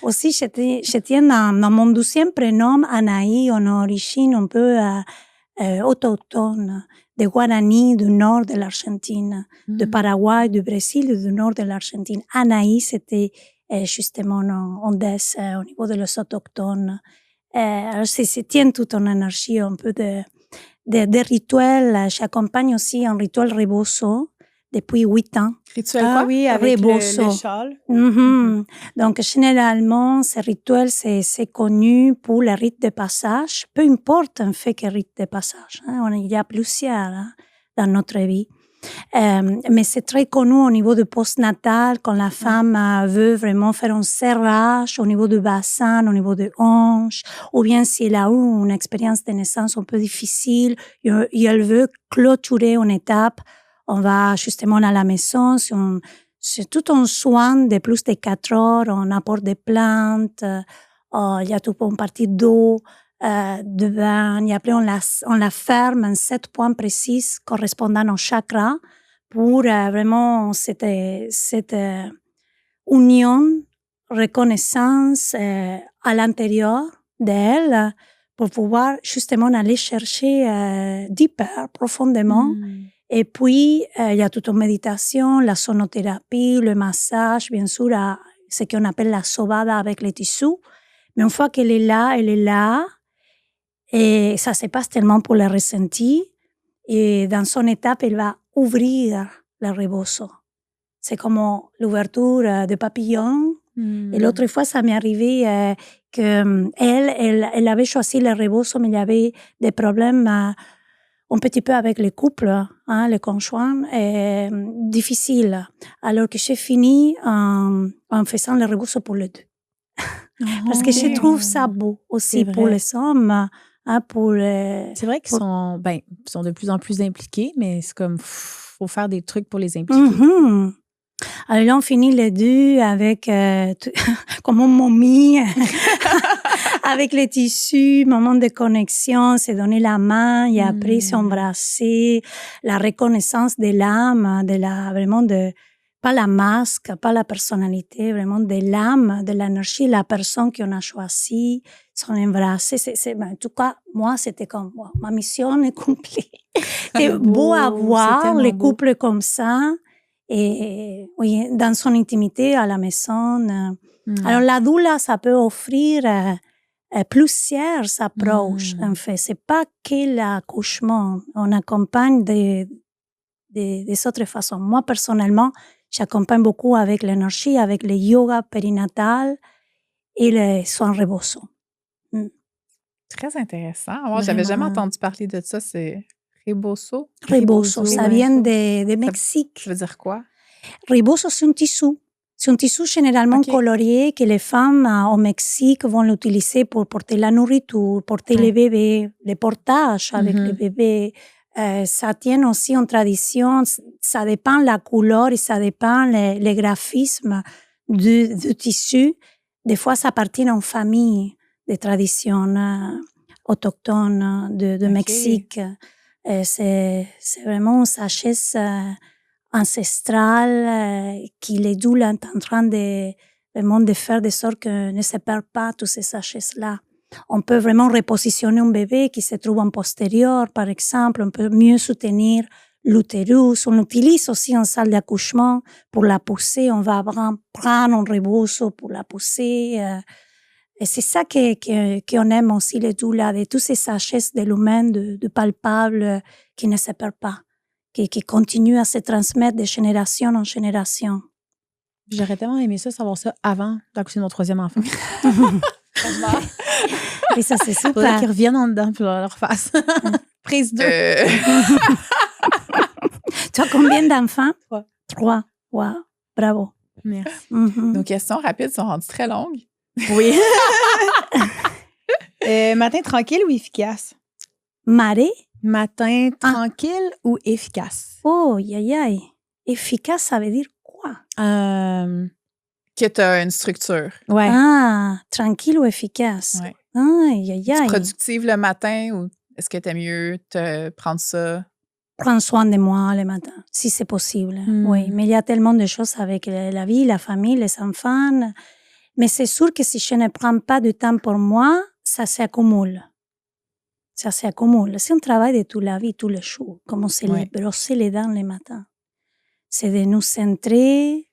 Aussi, je tiens dans mon 12e prénom, Anaï, en origine un peu autochtone, de Guarani du nord de l'Argentine, de Paraguay, du Brésil et du nord de l'Argentine. Anaï, c'était justement en Dès, au niveau de les autochtones. Alors, je tiens toute une énergie un peu de rituels. J'accompagne aussi un rituel rebozo depuis 8 ans. Rituel quoi? Oui, avec le châle. Donc, généralement, ce rituel, c'est connu pour le rite de passage. Peu importe en fait quel rite de passage. Il y a plusieurs dans notre vie. Mais c'est très connu au niveau du postnatal, quand la femme veut vraiment faire un serrage au niveau du bassin, au niveau des hanches, ou bien si elle a eu une expérience de naissance un peu difficile et elle veut clôturer une étape, on va justement à la maison, c'est tout un soin de plus de 4 heures, on apporte des plantes, il y a toute une partie d'eau, de bain, et après on la ferme en 7 points précis correspondant au chakra pour vraiment cette union, reconnaissance à l'intérieur d'elle pour pouvoir justement aller chercher deeper, profondément. Et puis, il y a toute une méditation, la sonothérapie, le massage, bien sûr, ce qu'on appelle la sobada avec les tissus. Mais une fois qu'elle est là, et ça se passe tellement pour le ressenti. Et dans son étape, elle va ouvrir le rebozo. C'est comme l'ouverture de papillon. Et l'autre fois, ça m'est arrivé qu'elle avait choisi le rebozo, mais il y avait des problèmes un petit peu avec les couples, les conjoints, difficiles. Alors que j'ai fini en faisant le rebozo pour les deux. Parce que je trouve ça beau aussi pour les hommes. C'est vrai qu'ils sont de plus en plus impliqués, mais c'est comme, faut faire des trucs pour les impliquer. Alors là, on finit les deux avec, comme une momie, avec les tissus, moment de connexion, se donner la main et après s'embrasser, la reconnaissance de l'âme, vraiment pas la masque, pas la personnalité, vraiment de l'âme, de l'énergie, la personne qu'on a choisie, son embrassé. En tout cas, moi, c'était comme, ma mission est accomplie. C'est beau à voir les couples comme ça. Et oui, dans son intimité à la maison. Alors, la doula, ça peut offrir plusieurs approches, en fait. C'est pas que l'accouchement. On accompagne des autres façons. Moi, personnellement, j'accompagne beaucoup avec l'énergie, avec le yoga périnatal et les soins rebozo. Très intéressant. Moi, j'avais jamais entendu parler de ça. C'est rebozo. Rebozo, ça vient de Mexique. Ça veut dire quoi? Rebozo, c'est un tissu. C'est un tissu généralement coloré que les femmes au Mexique vont l'utiliser pour porter la nourriture, porter les bébés, les portages avec les bébés. Ça tient aussi en tradition, ça dépend la couleur et ça dépend les graphismes du tissu. Des fois, ça appartient aux familles des traditions autochtones de Mexique. C'est vraiment une sagesse ancestrale qui les doules sont en train de vraiment de faire de sorte que ne se perd pas toutes ces sagesses-là. On peut vraiment repositionner un bébé qui se trouve en postérieur, par exemple. On peut mieux soutenir l'utérus. On l'utilise aussi en salle d'accouchement pour la pousser. On va prendre un rebozo pour la pousser. Et c'est ça qu'on aime aussi, les doulas, de toutes ces sagesses de l'humain, de palpables, qui ne se perdent pas, qui continuent à se transmettre de génération en génération. J'aurais tellement aimé ça, savoir ça avant d'accoucher de mon 3e enfant. Et ça, c'est super. Faudrait qu'ils reviennent en dedans puis leur fasse. Prise 2. Tu as combien d'enfants? 3. 3. Wow, bravo. Merci. Nos questions rapides sont rendues très longues. Oui. Matin tranquille ou efficace? Marée? Matin tranquille ou efficace? Oh, aïe. Efficace, ça veut dire quoi? Que tu as une structure. Ouais. Ah, tranquille ou efficace? Ouais. Aïe. Productive le matin ou est-ce que tu aimes mieux te prendre ça? Prends soin de moi le matin, si c'est possible. Oui, mais il y a tellement de choses avec la vie, la famille, les enfants. Mais c'est sûr que si je ne prends pas de temps pour moi, ça s'accumule. Ça s'accumule. C'est un travail de toute la vie, tous les jours. Commencer à brosser les dents le matin. C'est de nous centrer,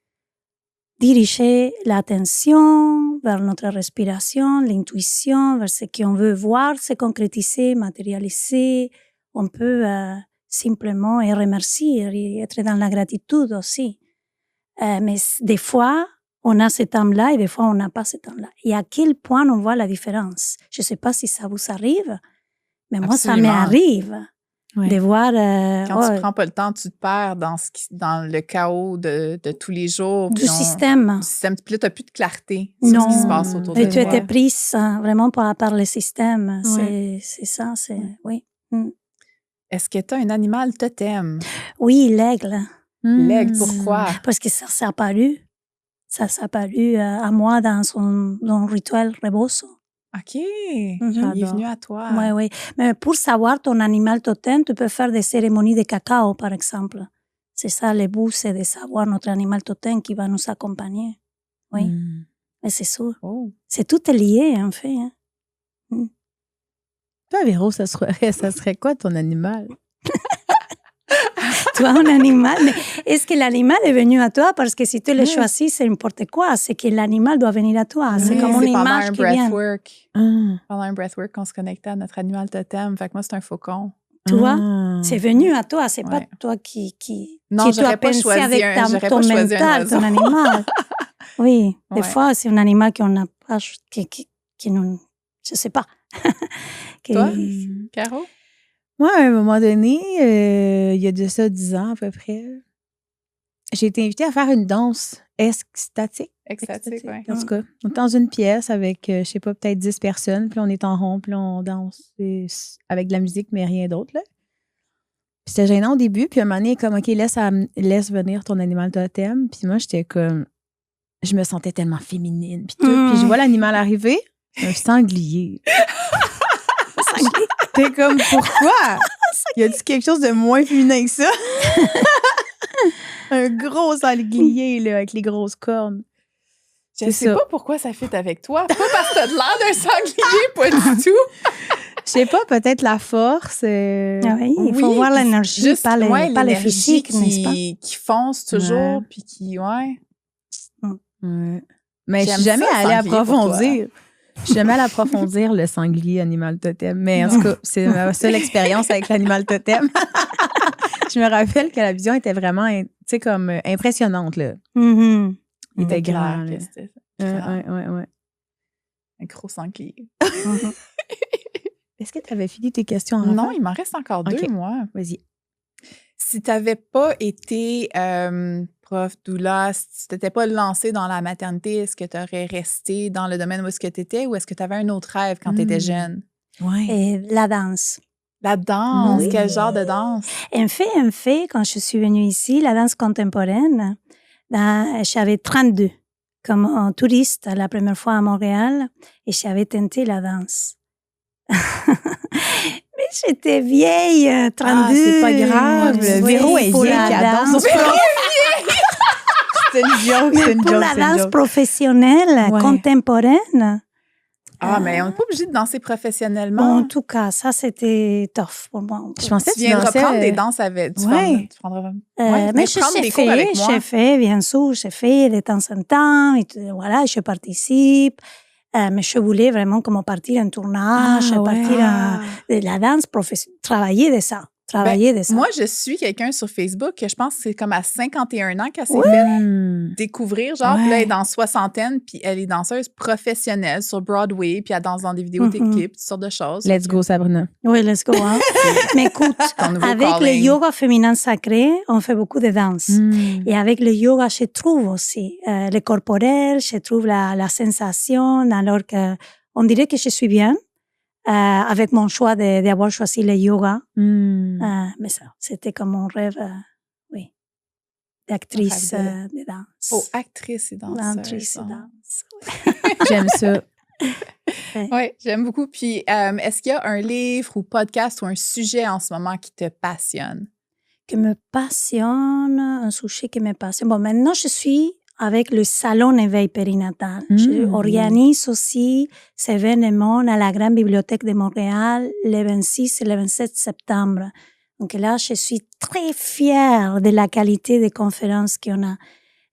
diriger l'attention vers notre respiration, l'intuition, vers ce qu'on veut voir, se concrétiser, matérialiser. On peut simplement remercier et être dans la gratitude aussi. Mais des fois, on a ce temps-là et des fois, on n'a pas ce temps-là. Et à quel point on voit la différence? Je ne sais pas si ça vous arrive, mais moi, ça m'arrive de voir... Quand tu ne prends pas le temps, tu te perds dans le chaos de tous les jours. Du système. Puis là, tu n'as plus de clarté sur ce qui se passe autour de toi. Et tu étais prise vraiment par le système. Ouais. C'est ça, oui. Est-ce que tu as un animal totem? Oui, l'aigle. L'aigle, pourquoi? Parce que ça s'est apparu. Ça s'est apparu à moi dans le rituel rebozo. OK. Il est venu à toi. Oui. Mais pour savoir ton animal totem, tu peux faire des cérémonies de cacao, par exemple. C'est ça, le but, c'est de savoir notre animal totem qui va nous accompagner. Oui. Mais c'est sûr. Oh. C'est tout lié, en fait. Toi, Véro, ça serait quoi ton animal? Toi, un animal, mais est-ce que l'animal est venu à toi? Parce que si tu le choisis, c'est n'importe quoi. C'est que l'animal doit venir à toi. C'est comme une image qui vient. Pendant un breathwork, on se connectait à notre animal totem. Fait que moi, c'est un faucon. Tu vois? C'est venu à toi. C'est pas toi qui non, tu as pensé avec ton mental, ton animal. Oui. Des fois, c'est un animal qu'on n'a pas, qui nous... Je sais pas. Toi, Caro? Moi, à un moment donné, il y a de ça 10 ans à peu près, j'ai été invitée à faire une danse extatique, oui. En tout cas, on est dans une pièce avec, je sais pas, peut-être 10 personnes, puis on est en rond, puis on danse avec de la musique, mais rien d'autre, là. Puis c'était gênant au début, puis à un moment donné, comme, OK, laisse venir ton animal totem. Puis moi, j'étais comme, je me sentais tellement féminine, puis tout. Puis je vois l'animal arriver, un sanglier. T'es comme, pourquoi? Y a-t-il quelque chose de moins féminin que ça? Un gros sanglier, là, avec les grosses cornes. Je sais pas pourquoi ça fit avec toi. Pas parce que t'as de l'air d'un sanglier, pas du tout. Je sais pas, peut-être la force. Oui, il faut voir l'énergie, pas le physique, n'est-ce pas? Qui fonce toujours, puis qui, Mais je suis jamais allée approfondir. Je suis jamais allée approfondir le sanglier animal totem. Mais en tout cas, c'est ma seule expérience avec l'animal totem. Je me rappelle que la vision était vraiment, tu sais, comme impressionnante, là. Il était grand. Ouais. Un gros sanglier. Est-ce que tu avais fini tes questions en Non, il m'en reste encore 2, moi. Vas-y. Si tu n'avais pas été prof, doula, si tu t'étais pas lancée dans la maternité, est-ce que tu aurais resté dans le domaine où est-ce que tu étais ou est-ce que tu avais un autre rêve quand tu étais jeune? Ouais. Et la danse. La danse, Oui. quel genre de danse? En fait, quand je suis venue ici, la danse contemporaine, j'avais 32 comme touriste la première fois à Montréal et j'avais tenté la danse. Mais j'étais vieille, 32. Ah, c'est pas grave. Oui, Véro est pour vieille la qui danse. danse C'est une joke, c'est une pour joke. la c'est une danse joke. professionnelle, Ouais. contemporaine. Ah, mais on n'est pas obligé de danser Bon, professionnellement. en tout cas, ça, c'était tough pour moi. Je pensais Tu que tu viendras dansais... prendre des danses avec. Ouais. Tu prendras. Mais je prendre sais des cours avec moi. j'ai fait, bien sûr, j'ai fait de temps en temps, et voilà, je participe. Mais je voulais vraiment comme partir en tournage, Ah, ouais. partir de la danse professionnelle, travailler de ça. Moi, je suis quelqu'un sur Facebook que je pense que c'est comme à 51 ans qu'elle s'est Oui. fait découvrir, genre, puis là, elle est Ouais. dans soixantaine, puis elle est danseuse professionnelle sur Broadway, puis elle danse dans des vidéos, des clips, toutes sortes de choses. Let's go, Sabrina. Oui, let's go. Hein. Mais écoute, Ton nouveau avec le calling. yoga féminin sacré, on fait beaucoup de danse. Et avec le yoga, je trouve aussi le corporel, je trouve la sensation, alors que on dirait que je suis bien avec mon choix d'avoir choisi le yoga. Mais ça, c'était comme mon rêve, oui, d'actrice de danse. Oh, actrice et danseuse. Actrice et hein. danse. Oui. J'aime ça. Oui, j'aime beaucoup. Puis, est-ce qu'il y a un livre ou podcast ou un sujet en ce moment qui te passionne? Que me passionne, un sujet qui me passionne. Bon, maintenant, je suis avec le salon éveil périnatal. Je organise aussi ces événements à la Grande Bibliothèque de Montréal le 26 et le 27 septembre. Donc là, je suis très fière de la qualité des conférences qu'on a.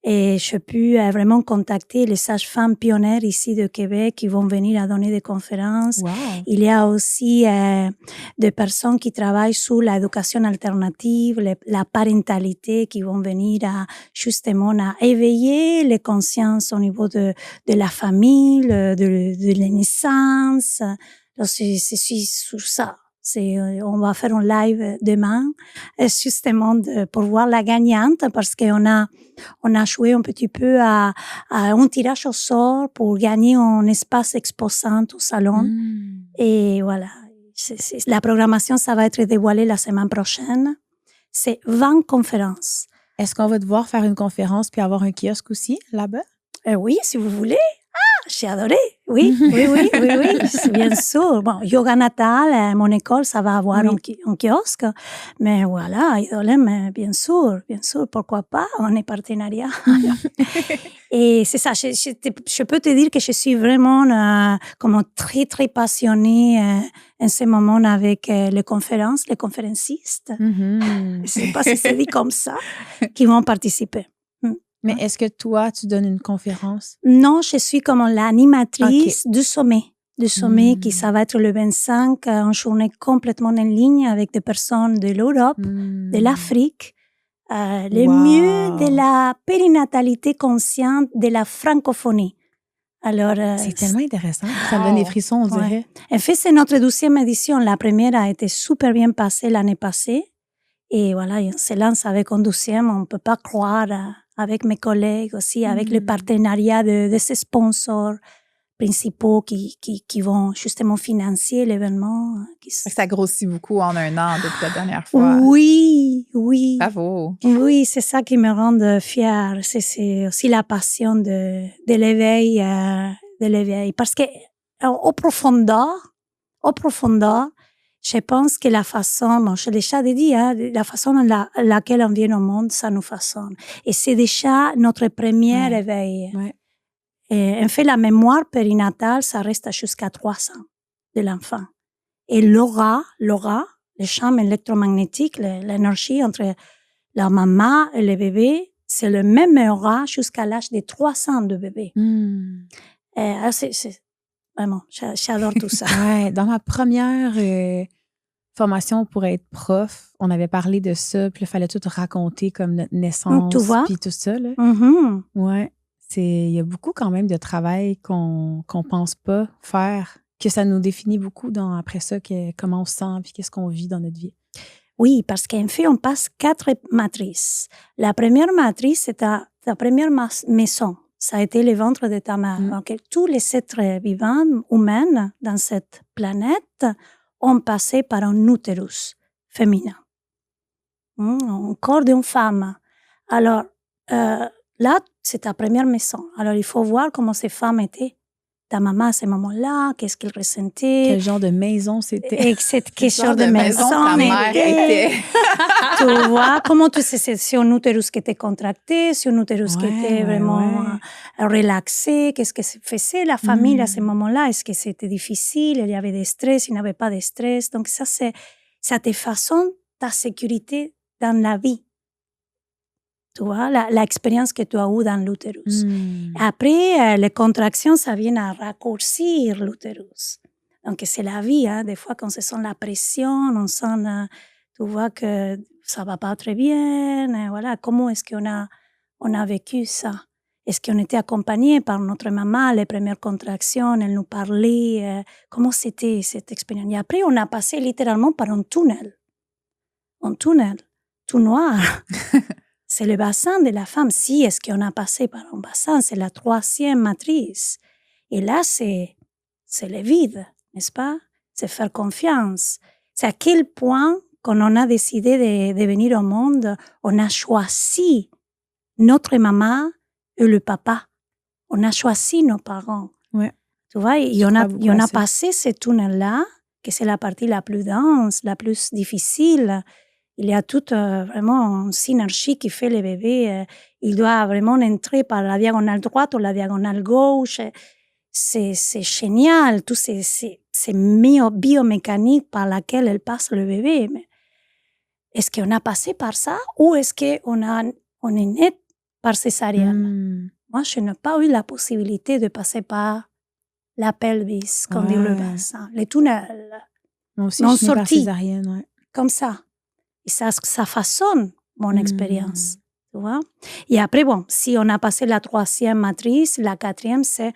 Et je peux vraiment contacter les sages-femmes pionnières ici de Québec qui vont venir à donner des conférences. Wow. Il y a aussi des personnes qui travaillent sur l'éducation alternative, la parentalité, qui vont venir justement à éveiller les consciences au niveau de la famille, de la naissance. Donc, je suis sur ça. On va faire un live demain, justement pour voir la gagnante, parce qu'on a joué un petit peu à un tirage au sort pour gagner un espace exposant au salon. Et voilà, la programmation, ça va être dévoilé la semaine prochaine. C'est 20 conférences. Est-ce qu'on va devoir faire une conférence puis avoir un kiosque aussi là-bas? Oui, si vous voulez. J'ai adoré. Oui, bien sûr. Bon, yoga natal, mon école, ça va avoir un kiosque. Mais voilà, Idolem, bien sûr, pourquoi pas, on est partenariat. Et c'est ça, je peux te dire que je suis vraiment comme très, très passionnée en ce moment avec les conférences, les conférencistes. Je ne sais pas si c'est dit comme ça, qui vont participer. Mais est-ce que toi, tu donnes une conférence? Non, je suis comme l'animatrice du sommet. Qui ça va être le 25, une journée complètement en ligne avec des personnes de l'Europe, de l'Afrique, le mieux de la périnatalité consciente de la francophonie. Alors, c'est tellement intéressant. Ça me donne des frissons, on dirait. En fait, c'est notre 12e édition. La première a été super bien passée l'année passée. Et voilà, on se lance avec un 12e. On ne peut pas croire, avec mes collègues aussi, avec le partenariat de ces sponsors principaux qui vont justement financer l'événement. Ça grossit beaucoup en un an depuis la dernière fois. Oui. Bravo. Oui, c'est ça qui me rend fière. C'est aussi la passion de l'éveil, Parce que au profondeur, je pense que la façon, bon, je l'ai déjà dit, la façon dans laquelle on vient au monde, ça nous façonne. Et c'est déjà notre premier éveil. Ouais. Et en fait, la mémoire périnatale, ça reste jusqu'à 3 ans de l'enfant. Et l'aura, le champ électromagnétique, l'énergie entre la maman et le bébé, c'est le même aura jusqu'à l'âge de 3 ans de bébé. C'est vraiment, j'adore tout ça. Ouais, dans ma première formation pour être prof, on avait parlé de ça, puis il fallait tout raconter comme notre naissance, puis tout ça. Là. Ouais, il y a beaucoup quand même de travail qu'on pense pas faire, que ça nous définit beaucoup après ça, comment on se sent, puis qu'est-ce qu'on vit dans notre vie. Oui, parce qu'en fait, on passe 4 matrices. La première matrice, c'est ta première maison. Ça a été le ventre de ta mère. Donc, tous les êtres vivants, humains, dans cette planète, ont passé par un utérus féminin. Un corps d'une femme. Alors, là, c'est ta première maison. Alors, il faut voir comment ces femmes étaient. Ta maman à ce moment-là, qu'est-ce qu'elle ressentait. Quel genre de maison c'était? Quel genre de maison ta mère était. Tu vois, comment tu sais si un utérus qui était contracté, si un utérus qui était vraiment relaxé, qu'est-ce que faisait la famille à ce moment-là, est-ce que c'était difficile, il y avait des stress, il n'y avait pas de stress. Donc ça te façonne ta sécurité dans la vie. Tu vois, l'expérience que tu as eue dans l'utérus. Après, les contractions, ça vient à raccourcir l'utérus. Donc, c'est la vie. Hein? Des fois, quand on se sent la pression, on sent, tu vois que ça va pas très bien. Voilà. Comment est-ce qu'on a vécu ça? Est-ce qu'on était accompagné par notre maman, les premières contractions, elle nous parlait, comment c'était cette expérience? Et après, on a passé littéralement par un tunnel. Un tunnel, tout noir. C'est le bassin de la femme. Si, est-ce qu'on a passé par un bassin? C'est la 3e matrice. Et là, c'est le vide, n'est-ce pas? C'est faire confiance. C'est à quel point, quand on a décidé de venir au monde, on a choisi notre maman et le papa. On a choisi nos parents. Ouais. Tu vois, et on a passé ce tunnel-là, que c'est la partie la plus dense, la plus difficile. Il y a toute vraiment une synergie qui fait le bébé. Il doit vraiment entrer par la diagonale droite ou la diagonale gauche. C'est génial, tout ces biomécaniques par laquelle elle passe le bébé. Mais est-ce qu'on a passé par ça ou est-ce qu'on est né par césarienne? Moi, je n'ai pas eu la possibilité de passer par la pelvis, comme dit le bassin, les tunnels. Moi aussi, je suis née par césarienne, comme ça. Et ça façonne mon expérience, tu vois. Et après, bon, si on a passé la 3e matrice, la 4e, c'est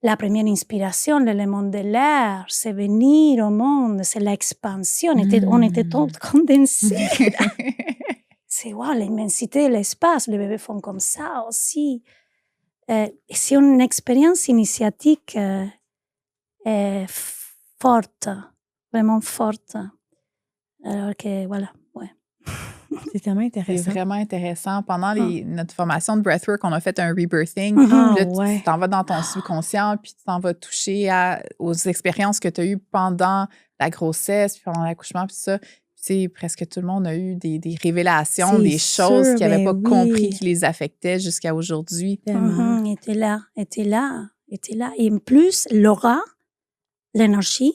la première inspiration, l'élément de l'air, c'est venir au monde, c'est l'expansion. On était tous condensés. C'est l'immensité de l'espace, les bébés font comme ça aussi. C'est une expérience initiatique forte, vraiment forte. Alors que, voilà, C'est tellement intéressant. C'est vraiment intéressant. Pendant notre formation de breathwork, on a fait un rebirthing. Tu t'en vas dans ton subconscient, puis tu t'en vas toucher aux expériences que tu as eues pendant la grossesse, puis pendant l'accouchement, puis ça. Puis, presque tout le monde a eu des révélations, des choses qu'ils n'avaient pas compris qui les affectaient jusqu'à aujourd'hui. Était là. Et en plus, l'aura, l'énergie,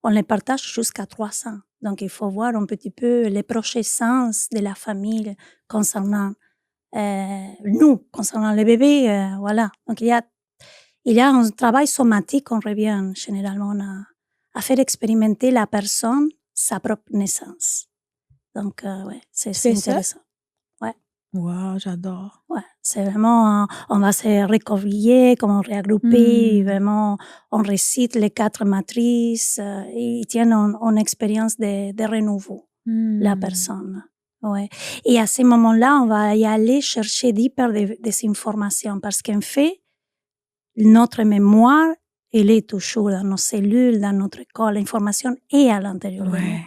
on les partage jusqu'à 300. Donc, il faut voir un petit peu les prochains sens de la famille concernant nous, concernant les bébés. Voilà. Donc, il y a un travail somatique, on revient généralement à faire expérimenter la personne sa propre naissance. Donc, c'est intéressant. Wow, j'adore. Ouais, c'est vraiment, on va se recroqueviller, comment regrouper, vraiment, on récite les 4 matrices, ils tiennent une expérience de renouveau, la personne. Ouais. Et à ce moment-là, on va y aller chercher d'hyper des informations parce qu'en fait, notre mémoire, elle est toujours dans nos cellules, dans notre corps, l'information est à l'intérieur de nous.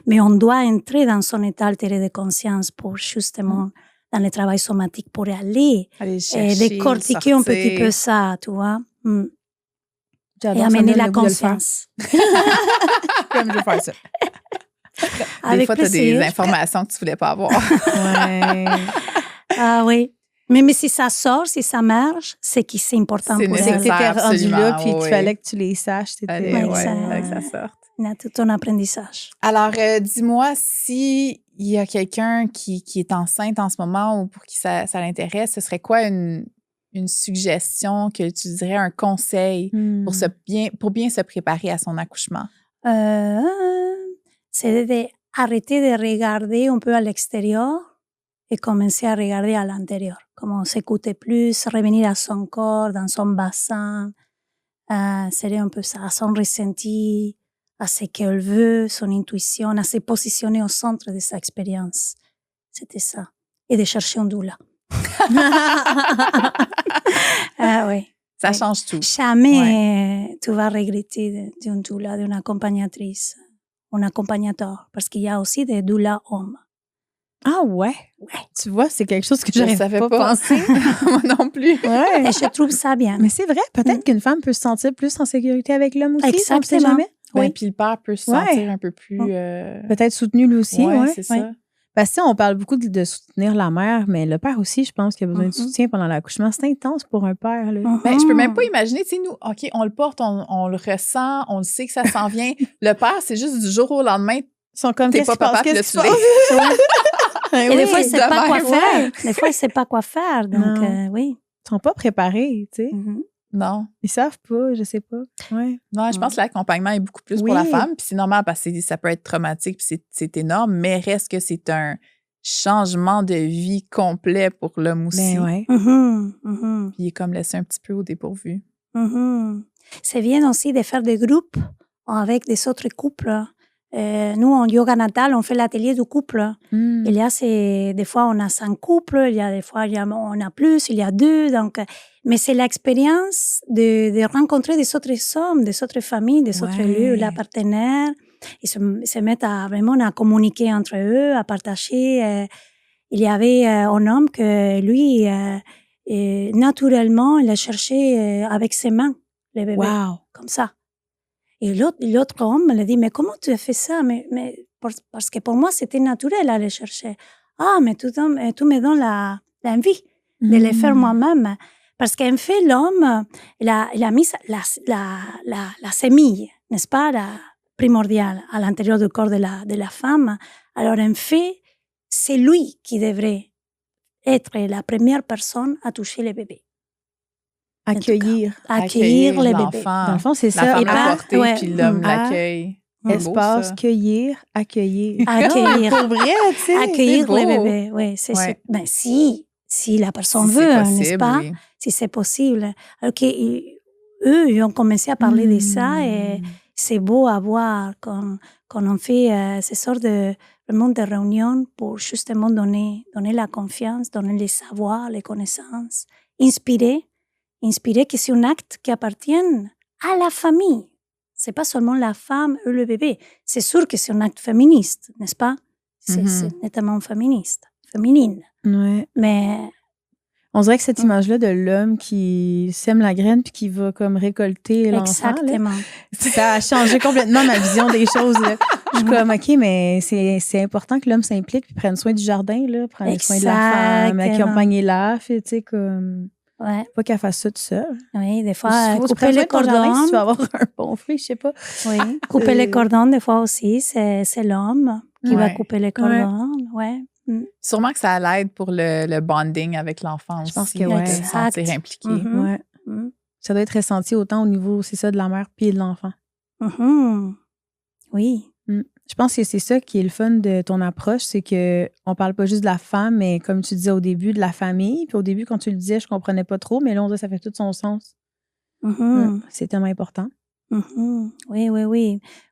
Mais on doit entrer dans son état altéré de conscience pour justement dans le travail somatique pour aller décortiquer un petit peu ça, tu vois. Et amener la conscience. Comme je veux faire ça. Des fois, tu as des informations que tu ne voulais pas avoir. Ah oui. Mais si ça sort, si ça marche, c'est que c'est important pour elle. C'est que tu étais rendu là, puis il fallait que tu les saches. Que ça sorte. Il y a tout un apprentissage. Alors, dis-moi s'il y a quelqu'un qui est enceinte en ce moment ou pour qui ça l'intéresse, ce serait quoi une suggestion que tu dirais, un conseil pour bien se préparer à son accouchement? C'est d'arrêter de regarder un peu à l'extérieur et commencer à regarder à l'intérieur. Comment s'écouter plus, revenir à son corps, dans son bassin. Serait un peu ça, à son ressenti, à ce qu'elle veut, son intuition, à se positionner au centre de sa expérience. C'était ça. Et de chercher un doula. Ah oui. Ça Oui. change tout. Jamais tu vas regretter d'une doula, d'une accompagnatrice, un accompagnateur, parce qu'il y a aussi des doulas hommes. Ah ouais? Ouais. Tu vois, c'est quelque chose que Je j'aurais savais pas pas. pensé. Moi non plus. Ouais. Et je trouve ça bien. Mais c'est vrai, peut-être qu'une femme peut se sentir plus en sécurité avec l'homme aussi, on ne sait Exactement. jamais. Ben, Oui. puis le père peut se Ouais. sentir un peu plus... Peut-être soutenu lui aussi, ouais, ouais. c'est Ouais. ça. Parce que on parle beaucoup de soutenir la mère, mais le père aussi, je pense qu'il a besoin de soutien pendant l'accouchement. C'est intense pour un père. Là. Ben, je peux même pas imaginer, tu sais, nous, OK, on le porte, on le ressent, on le sait que ça s'en vient. Le père, c'est juste du jour au lendemain, Ils sont comme, t'es qu'est-ce pas qui se passe? papa, puis là, Qu'est-ce tu qui se passe? Et Oui, des fois, il ne sait pas quoi de faire. même. Des fois, il ne sait pas quoi faire. Donc, Non. oui. Ils sont pas préparés, tu sais. Non. Ils savent pas, je sais pas. Ouais. Non, je pense que l'accompagnement est beaucoup plus pour la Oui. femme. Puis c'est normal parce que ça peut être traumatique puis c'est énorme, mais reste que c'est un changement de vie complet pour l'homme aussi. Ben ouais. Puis il est comme laissé un petit peu au dépourvu. C'est bien aussi de faire des groupes avec des autres couples. Nous, en yoga natal, on fait l'atelier du couple. Il y a des fois, on a 5 couples, il y a des fois, on a plus, il y a 2. Donc, mais c'est l'expérience de rencontrer des autres hommes, des autres familles, des autres lieux, la partenaire. Ils se mettent vraiment à communiquer entre eux, à partager. Il y avait un homme que lui, naturellement, il a cherché avec ses mains les bébés, comme ça. Et l'autre homme me dit, mais comment tu as fait ça? Parce que pour moi, c'était naturel d'aller chercher. Ah, mais tu me donnes l'envie de le faire moi-même. Parce qu'en fait, l'homme, il a mis la semille, n'est-ce pas, la primordiale, à l'intérieur du corps de la femme. Alors, en fait, c'est lui qui devrait être la première personne à toucher le bébé. Accueillir les bébés. Dans le fond, c'est ça. La femme Et l'a porté, puis l'homme l'accueille. Espace, beau, cueillir, accueillir. Accueillir. Pour vrai, tu sais. Accueillir les bébés, oui. Ben, si la personne veut, n'est-ce pas? Oui. Si c'est possible. Alors eux, ils ont commencé à parler de ça et c'est beau à voir quand on fait ces sortes de réunions pour justement donner la confiance, donner les savoirs, les connaissances, inspirer que c'est un acte qui appartient à la famille. C'est pas seulement la femme ou le bébé. C'est sûr que c'est un acte féministe, n'est-ce pas? C'est nettement féminine. Ouais. Mais on dirait que cette image-là de l'homme qui sème la graine puis qui va comme récolter l'enfant. Exactement. Là, ça a changé complètement ma vision des choses. Là. Je suis comme, OK, mais c'est important que l'homme s'implique puis prenne soin du jardin, là, prenne soin de la femme, accompagner-la, tu sais, comme... Ouais. Pas qu'elle fasse ça toute seule. Oui, des fois, couper les cordons. Si tu vas avoir un bon fruit, je sais pas. Oui, couper les cordons, des fois aussi, c'est l'homme qui va couper les cordons. Ouais. Sûrement que ça l'aide pour le bonding avec l'enfant aussi. Je pense que oui. De se sentir impliqué. Ça doit être ressenti autant au niveau, c'est ça, de la mère puis de l'enfant. Oui. Je pense que c'est ça qui est le fun de ton approche, c'est que on parle pas juste de la femme, mais comme tu disais au début, de la famille. Puis au début, quand tu le disais, je comprenais pas trop, mais là, on dirait que ça fait tout son sens. C'est tellement important. Oui.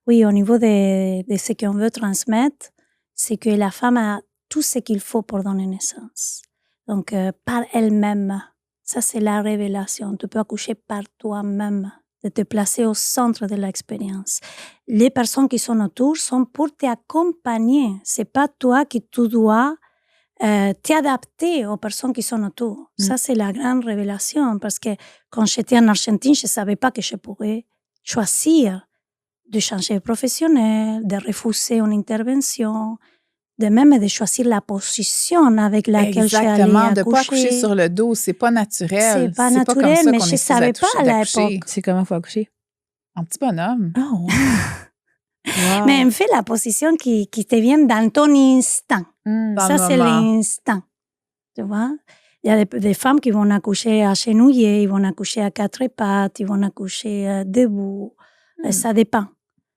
Oui, au niveau de ce qu'on veut transmettre, c'est que la femme a tout ce qu'il faut pour donner naissance. Donc, par elle-même, ça, c'est la révélation. Tu peux accoucher par toi-même, de te placer au centre de l'expérience. Les personnes qui sont autour sont pour t'accompagner. C'est pas toi qui tu dois t'adapter aux personnes qui sont autour. Ça, c'est la grande révélation parce que quand j'étais en Argentine, je savais pas que je pourrais choisir de changer de professionnel, de refuser une intervention, de même de choisir la position avec laquelle je allais accoucher. Exactement, de ne pas accoucher sur le dos, c'est pas naturel. C'est pas naturel, comme ça mais qu'on je est savais pas à l'époque. C'est comment il faut accoucher? Un petit bonhomme. Oh, wow. Mais en fait, la position qui te vient dans ton instinct. Ça, c'est l'instinct. Tu vois? Il y a des femmes qui vont accoucher agenouillées, ils vont accoucher à 4 pattes, ils vont accoucher debout. Ça dépend.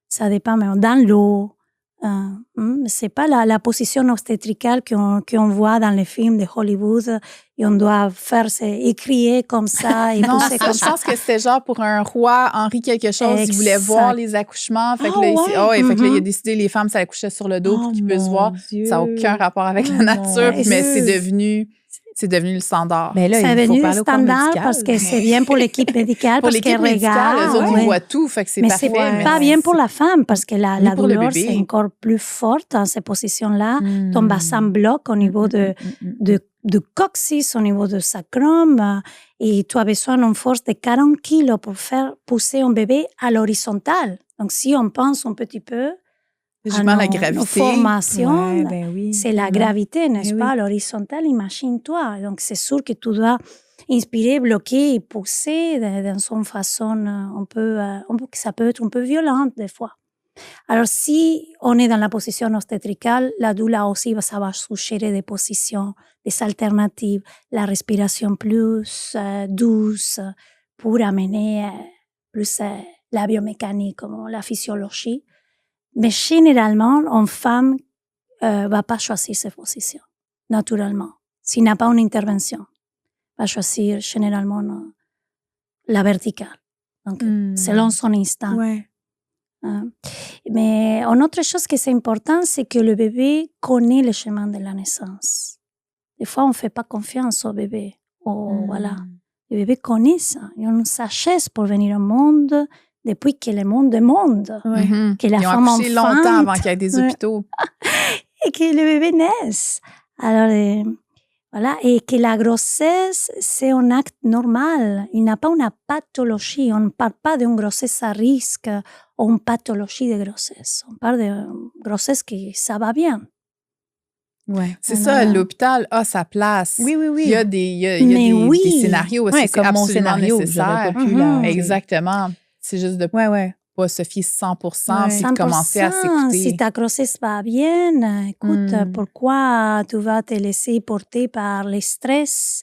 Ça dépend, mais dans l'eau. C'est pas la position obstétricale qu'on voit dans les films de Hollywood et on doit crier comme ça et Non, pousser comme je ça. pense que c'était genre pour un roi, Henri quelque chose, il voulait Exact. voir les accouchements. Fait que là, fait que là, il a décidé les femmes, ça les couchait sur le dos pour qu'ils puissent voir. Dieu. Ça n'a aucun rapport avec la Oh, nature, mon mais Dieu. c'est devenu le standard. Mais là, C'est il faut devenu parler au corps standard médical. parce que c'est bien pour l'équipe médicale, Pour parce l'équipe qu'elle médicale, eux regarde. autres, ils voient tout, fait que c'est Mais parfait. c'est pas bien pour la femme parce que la pour le douleur, bébé. c'est encore plus forte dans ces positions-là. Ton bassin bloque au niveau de coccyx, au niveau du sacrum, et tu as besoin d'une force de 40 kilos pour faire pousser un bébé à l'horizontale. Donc, si on pense un petit peu Justement, la nos gravité. formations, Ouais, ben oui. c'est la gravité, n'est-ce Eh pas? oui. À l'horizontale, imagine-toi. Donc, c'est sûr que tu dois inspirer, bloquer et pousser dans son façon ça peut être un peu violente des fois. Alors, si on est dans la position obstétricale, la doula aussi, ça va suggérer des positions, des alternatives, la respiration plus douce pour amener plus la biomécanique, comme la physiologie. Mais généralement, une femme va pas choisir ses positions, naturellement. S'il n'a pas une intervention, va choisir généralement la verticale. Donc, selon son instinct. Ouais. Mais une autre chose qui est importante, c'est que le bébé connaît le chemin de la naissance. Des fois, on ne fait pas confiance au bébé. Voilà. Le bébé connaît ça. Il a une sagesse pour venir au monde depuis que le monde est monde. Ouais. Que la Ils ont femme accouché longtemps avant qu'il y ait des hôpitaux. Et que le bébé naisse. Alors, voilà. Et que la grossesse, c'est un acte normal. Il n'a pas une pathologie. On ne parle pas d'une grossesse à risque ou une pathologie de grossesse. On parle de grossesse qui ça va bien. Ouais. C'est ça, l'hôpital a sa place. Oui, oui, oui. Il y a des scénarios où Ouais, c'est comme mon absolument scénario, nécessaire. j'aurais pas pu la... Exactement. C'est juste de Ouais. pas se fier 100% Ouais. puis de commencer à 100%, s'écouter. si ta grossesse va bien, écoute, pourquoi tu vas te laisser porter par le stress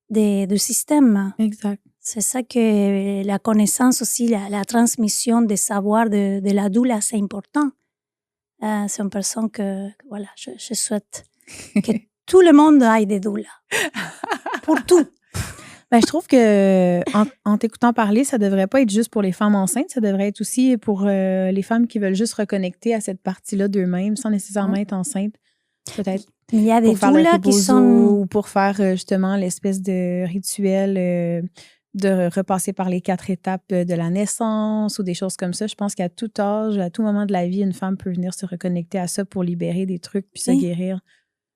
du système? Exact. C'est ça que la connaissance aussi, la transmission des savoirs de la doula, c'est important. C'est une personne que, voilà, je souhaite que tout le monde aille des doulas. Pour tout. Ben, je trouve que en t'écoutant parler, ça devrait pas être juste pour les femmes enceintes, ça devrait être aussi pour les femmes qui veulent juste reconnecter à cette partie-là d'eux-mêmes sans nécessairement être enceintes. Peut-être Il y a des pour faire le doulas qui rebozo sont... ou pour faire justement l'espèce de rituel de repasser par les 4 étapes de la naissance ou des choses comme ça. Je pense qu'à tout âge, à tout moment de la vie, une femme peut venir se reconnecter à ça pour libérer des trucs puis se guérir.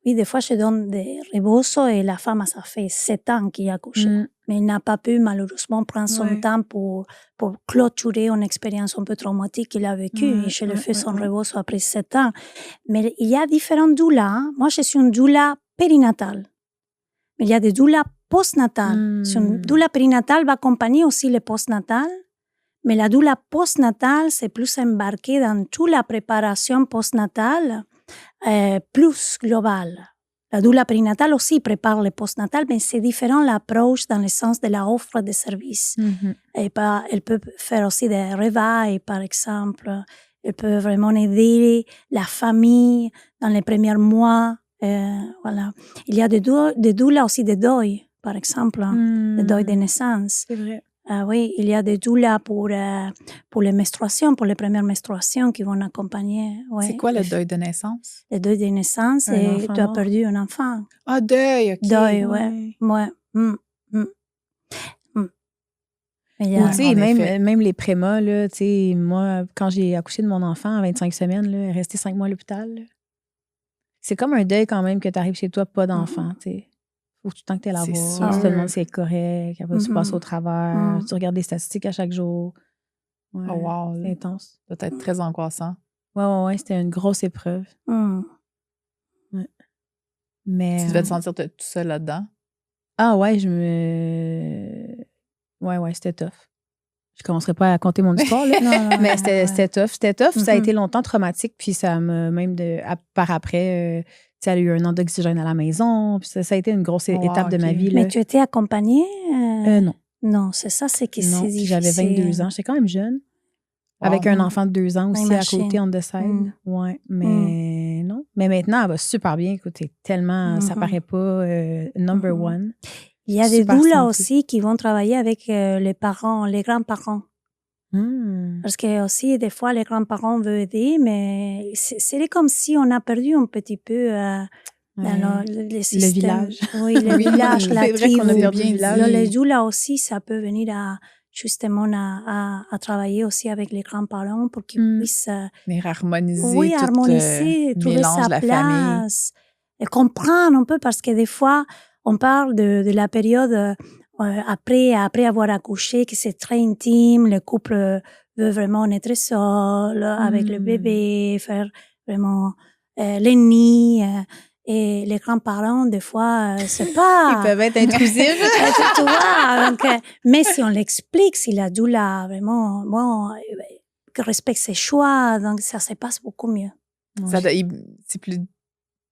Oui, des fois, je donne des rebosos et la femme, ça fait 7 ans qu'il a accouché. Mais il n'a pas pu, malheureusement, prendre son temps pour clôturer une expérience un peu traumatique qu'il a vécue. Et je lui fais son reboso après 7 ans. Mais il y a différentes doulas. Hein. Moi, je suis une doula périnatale. Mais il y a des doulas postnatales. Une doula périnatale va accompagner aussi le postnatal. Mais la doula postnatale, c'est plus embarqué dans toute la préparation postnatale. Plus global. La doula périnatale aussi prépare le postnatal, mais c'est différent l'approche dans le sens de l'offre de services. Elle peut faire aussi des réveils, par exemple. Elle peut vraiment aider la famille dans les premiers mois. Voilà. Il y a des doulas aussi de deuil, par exemple, de deuil de naissance. C'est vrai. Oui, il y a des doulas pour les menstruations, pour les premières menstruations qui vont accompagner. Ouais. C'est quoi le deuil de naissance? Le deuil de naissance, et tu as perdu un enfant. Ah, deuil, OK. Deuil, ouais. Ou tu sais, même les prémas, là, tu sais, moi, quand j'ai accouché de mon enfant à 25 semaines, là, elle est restée 5 mois à l'hôpital. Là. C'est comme un deuil quand même que tu arrives chez toi, pas d'enfant, tu sais. Faut tout le temps que tu la voir. Tu te demandes si elle est correcte, après tu passes au travers, tu regardes des statistiques à chaque jour. Ouais, oh wow, c'est intense. Ça doit être très angoissant. Ouais, c'était une grosse épreuve. Ouais. Mais, tu devais te sentir tout seul là-dedans? Ah ouais, Ouais, c'était tough. Je commencerai pas à compter mon histoire, là. Non, mais c'était tough. C'était tough. Ça a été longtemps traumatique, puis ça m'a même par après... elle a eu un an d'oxygène à la maison. Puis ça a été une grosse étape de ma vie. Là. Mais tu étais accompagnée? Non. Non, c'est ça, c'est que c'est difficile. J'avais 22 ans. J'étais quand même jeune. Avec un enfant de 2 ans aussi à machine. côté, on the side. Ouais, mais non. Mais maintenant, elle va super bien. Écoute, c'est tellement, ça paraît pas number one. Il y a des Super doulas santé. aussi qui vont travailler avec les parents, les grands-parents. Parce que aussi, des fois, les grands-parents veulent aider, mais c'est comme si on a perdu un petit peu dans le système. Le village. Oui, le village, la C'est vrai tribu. qu'on a perdu le village. Les doulas aussi, ça peut venir justement à travailler aussi avec les grands-parents pour qu'ils puissent Mais harmoniser oui, tout harmoniser, trouver mélange sa de la famille. place, et comprendre un peu, parce que des fois, on parle de la période après avoir accouché, que c'est très intime, le couple veut vraiment être seul avec le bébé, faire vraiment les nids, et les grands-parents, des fois, c'est pas... Ils peuvent être intrusifs. tu vois, donc, mais si on l'explique, si la doula vraiment, que respecte ses choix, donc ça se passe beaucoup mieux.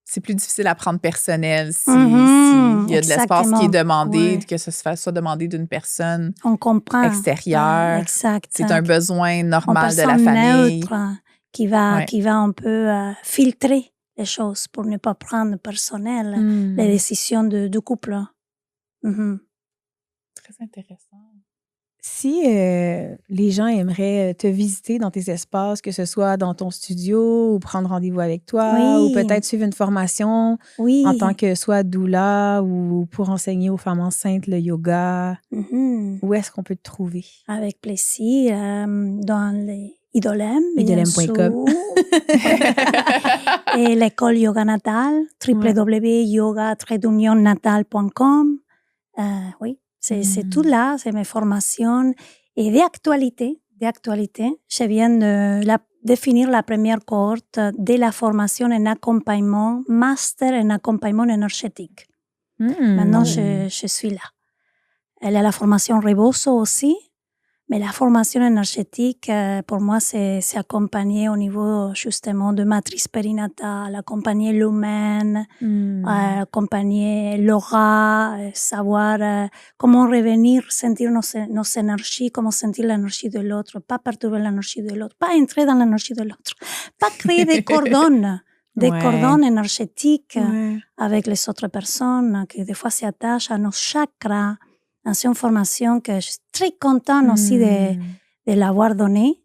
C'est plus difficile à prendre personnel si Mhm, y a de l'espace qui est demandé, ouais. que ce soit demandé d'une personne On comprend. extérieure. Exact. C'est un besoin On normal de la personne famille. neutre qui va un peu filtrer les choses pour ne pas prendre personnel les décisions du couple. Mhm. Très intéressant. Si les gens aimeraient te visiter dans tes espaces, que ce soit dans ton studio ou prendre rendez-vous avec toi, ou peut-être suivre une formation en tant que soit doula ou pour enseigner aux femmes enceintes le yoga, où est-ce qu'on peut te trouver? Avec plaisir, dans les Idolem, idolem.com. Et l'école Yoga Natal, www.yoga-natal.com. Oui. C'est tout là, c'est mes formations. Et d'actualité, je viens de finir la première cohorte de la formation en accompagnement, master en accompagnement énergétique. Maintenant, je suis là. Elle a la formation Rebozo aussi, mais la formation énergétique, pour moi, c'est accompagner au niveau justement de matrice périnatale, accompagner l'humain, accompagner l'aura, savoir comment revenir, sentir nos énergies, comment sentir l'énergie de l'autre, pas perturber l'énergie de l'autre, pas entrer dans l'énergie de l'autre, pas créer des cordons, cordons énergétiques avec les autres personnes qui des fois s'attachent à nos chakras. C'est une formation que je suis très contente aussi de l'avoir donnée.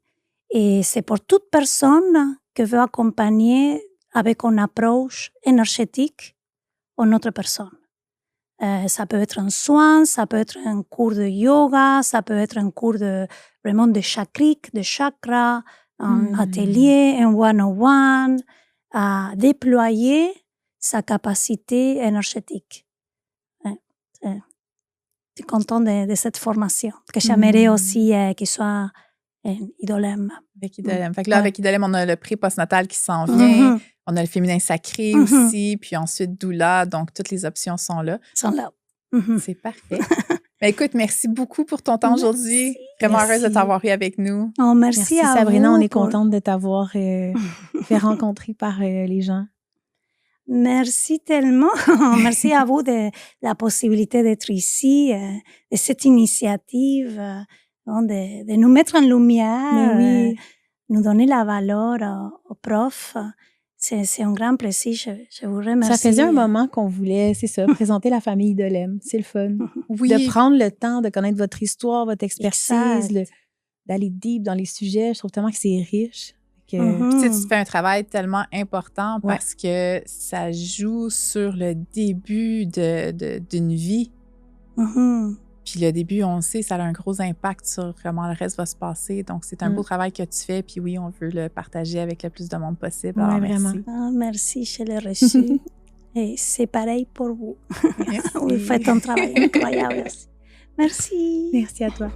Et c'est pour toute personne qui veut accompagner avec une approche énergétique une autre personne. Ça peut être un soin, ça peut être un cours de yoga, ça peut être un cours vraiment de chakrique, de chakra, un atelier, un one-on-one, à déployer sa capacité énergétique. Je suis contente de cette formation, que j'aimerais aussi qu'il soit Idolem. Avec Idolem. Fait que là, avec Idolem, on a le prix postnatal qui s'en vient. On a le féminin sacré aussi, puis ensuite doula. Donc, toutes les options sont là. C'est parfait. Ben, écoute, merci beaucoup pour ton temps aujourd'hui. Vraiment heureuse de t'avoir eu avec nous. Oh, merci à Sabrina, vous. On est contente de t'avoir fait rencontrer par les gens. Merci tellement. Merci à vous de la possibilité d'être ici, de cette initiative, de nous mettre en lumière, nous donner la valeur aux profs. C'est un grand plaisir. Je vous remercie. Ça faisait un moment qu'on voulait, c'est ça, présenter la famille Idolem. C'est le fun. De prendre le temps de connaître votre histoire, votre expertise, d'aller deep dans les sujets. Je trouve tellement que c'est riche. Tu fais un travail tellement important parce que ça joue sur le début d'une vie. Puis le début, on le sait, ça a un gros impact sur comment le reste va se passer. Donc, c'est un beau travail que tu fais. Puis oui, on veut le partager avec le plus de monde possible. Alors, merci. Merci, je l'ai reçu. Et c'est pareil pour vous. Vous faites un travail incroyable aussi. Merci. Merci à toi.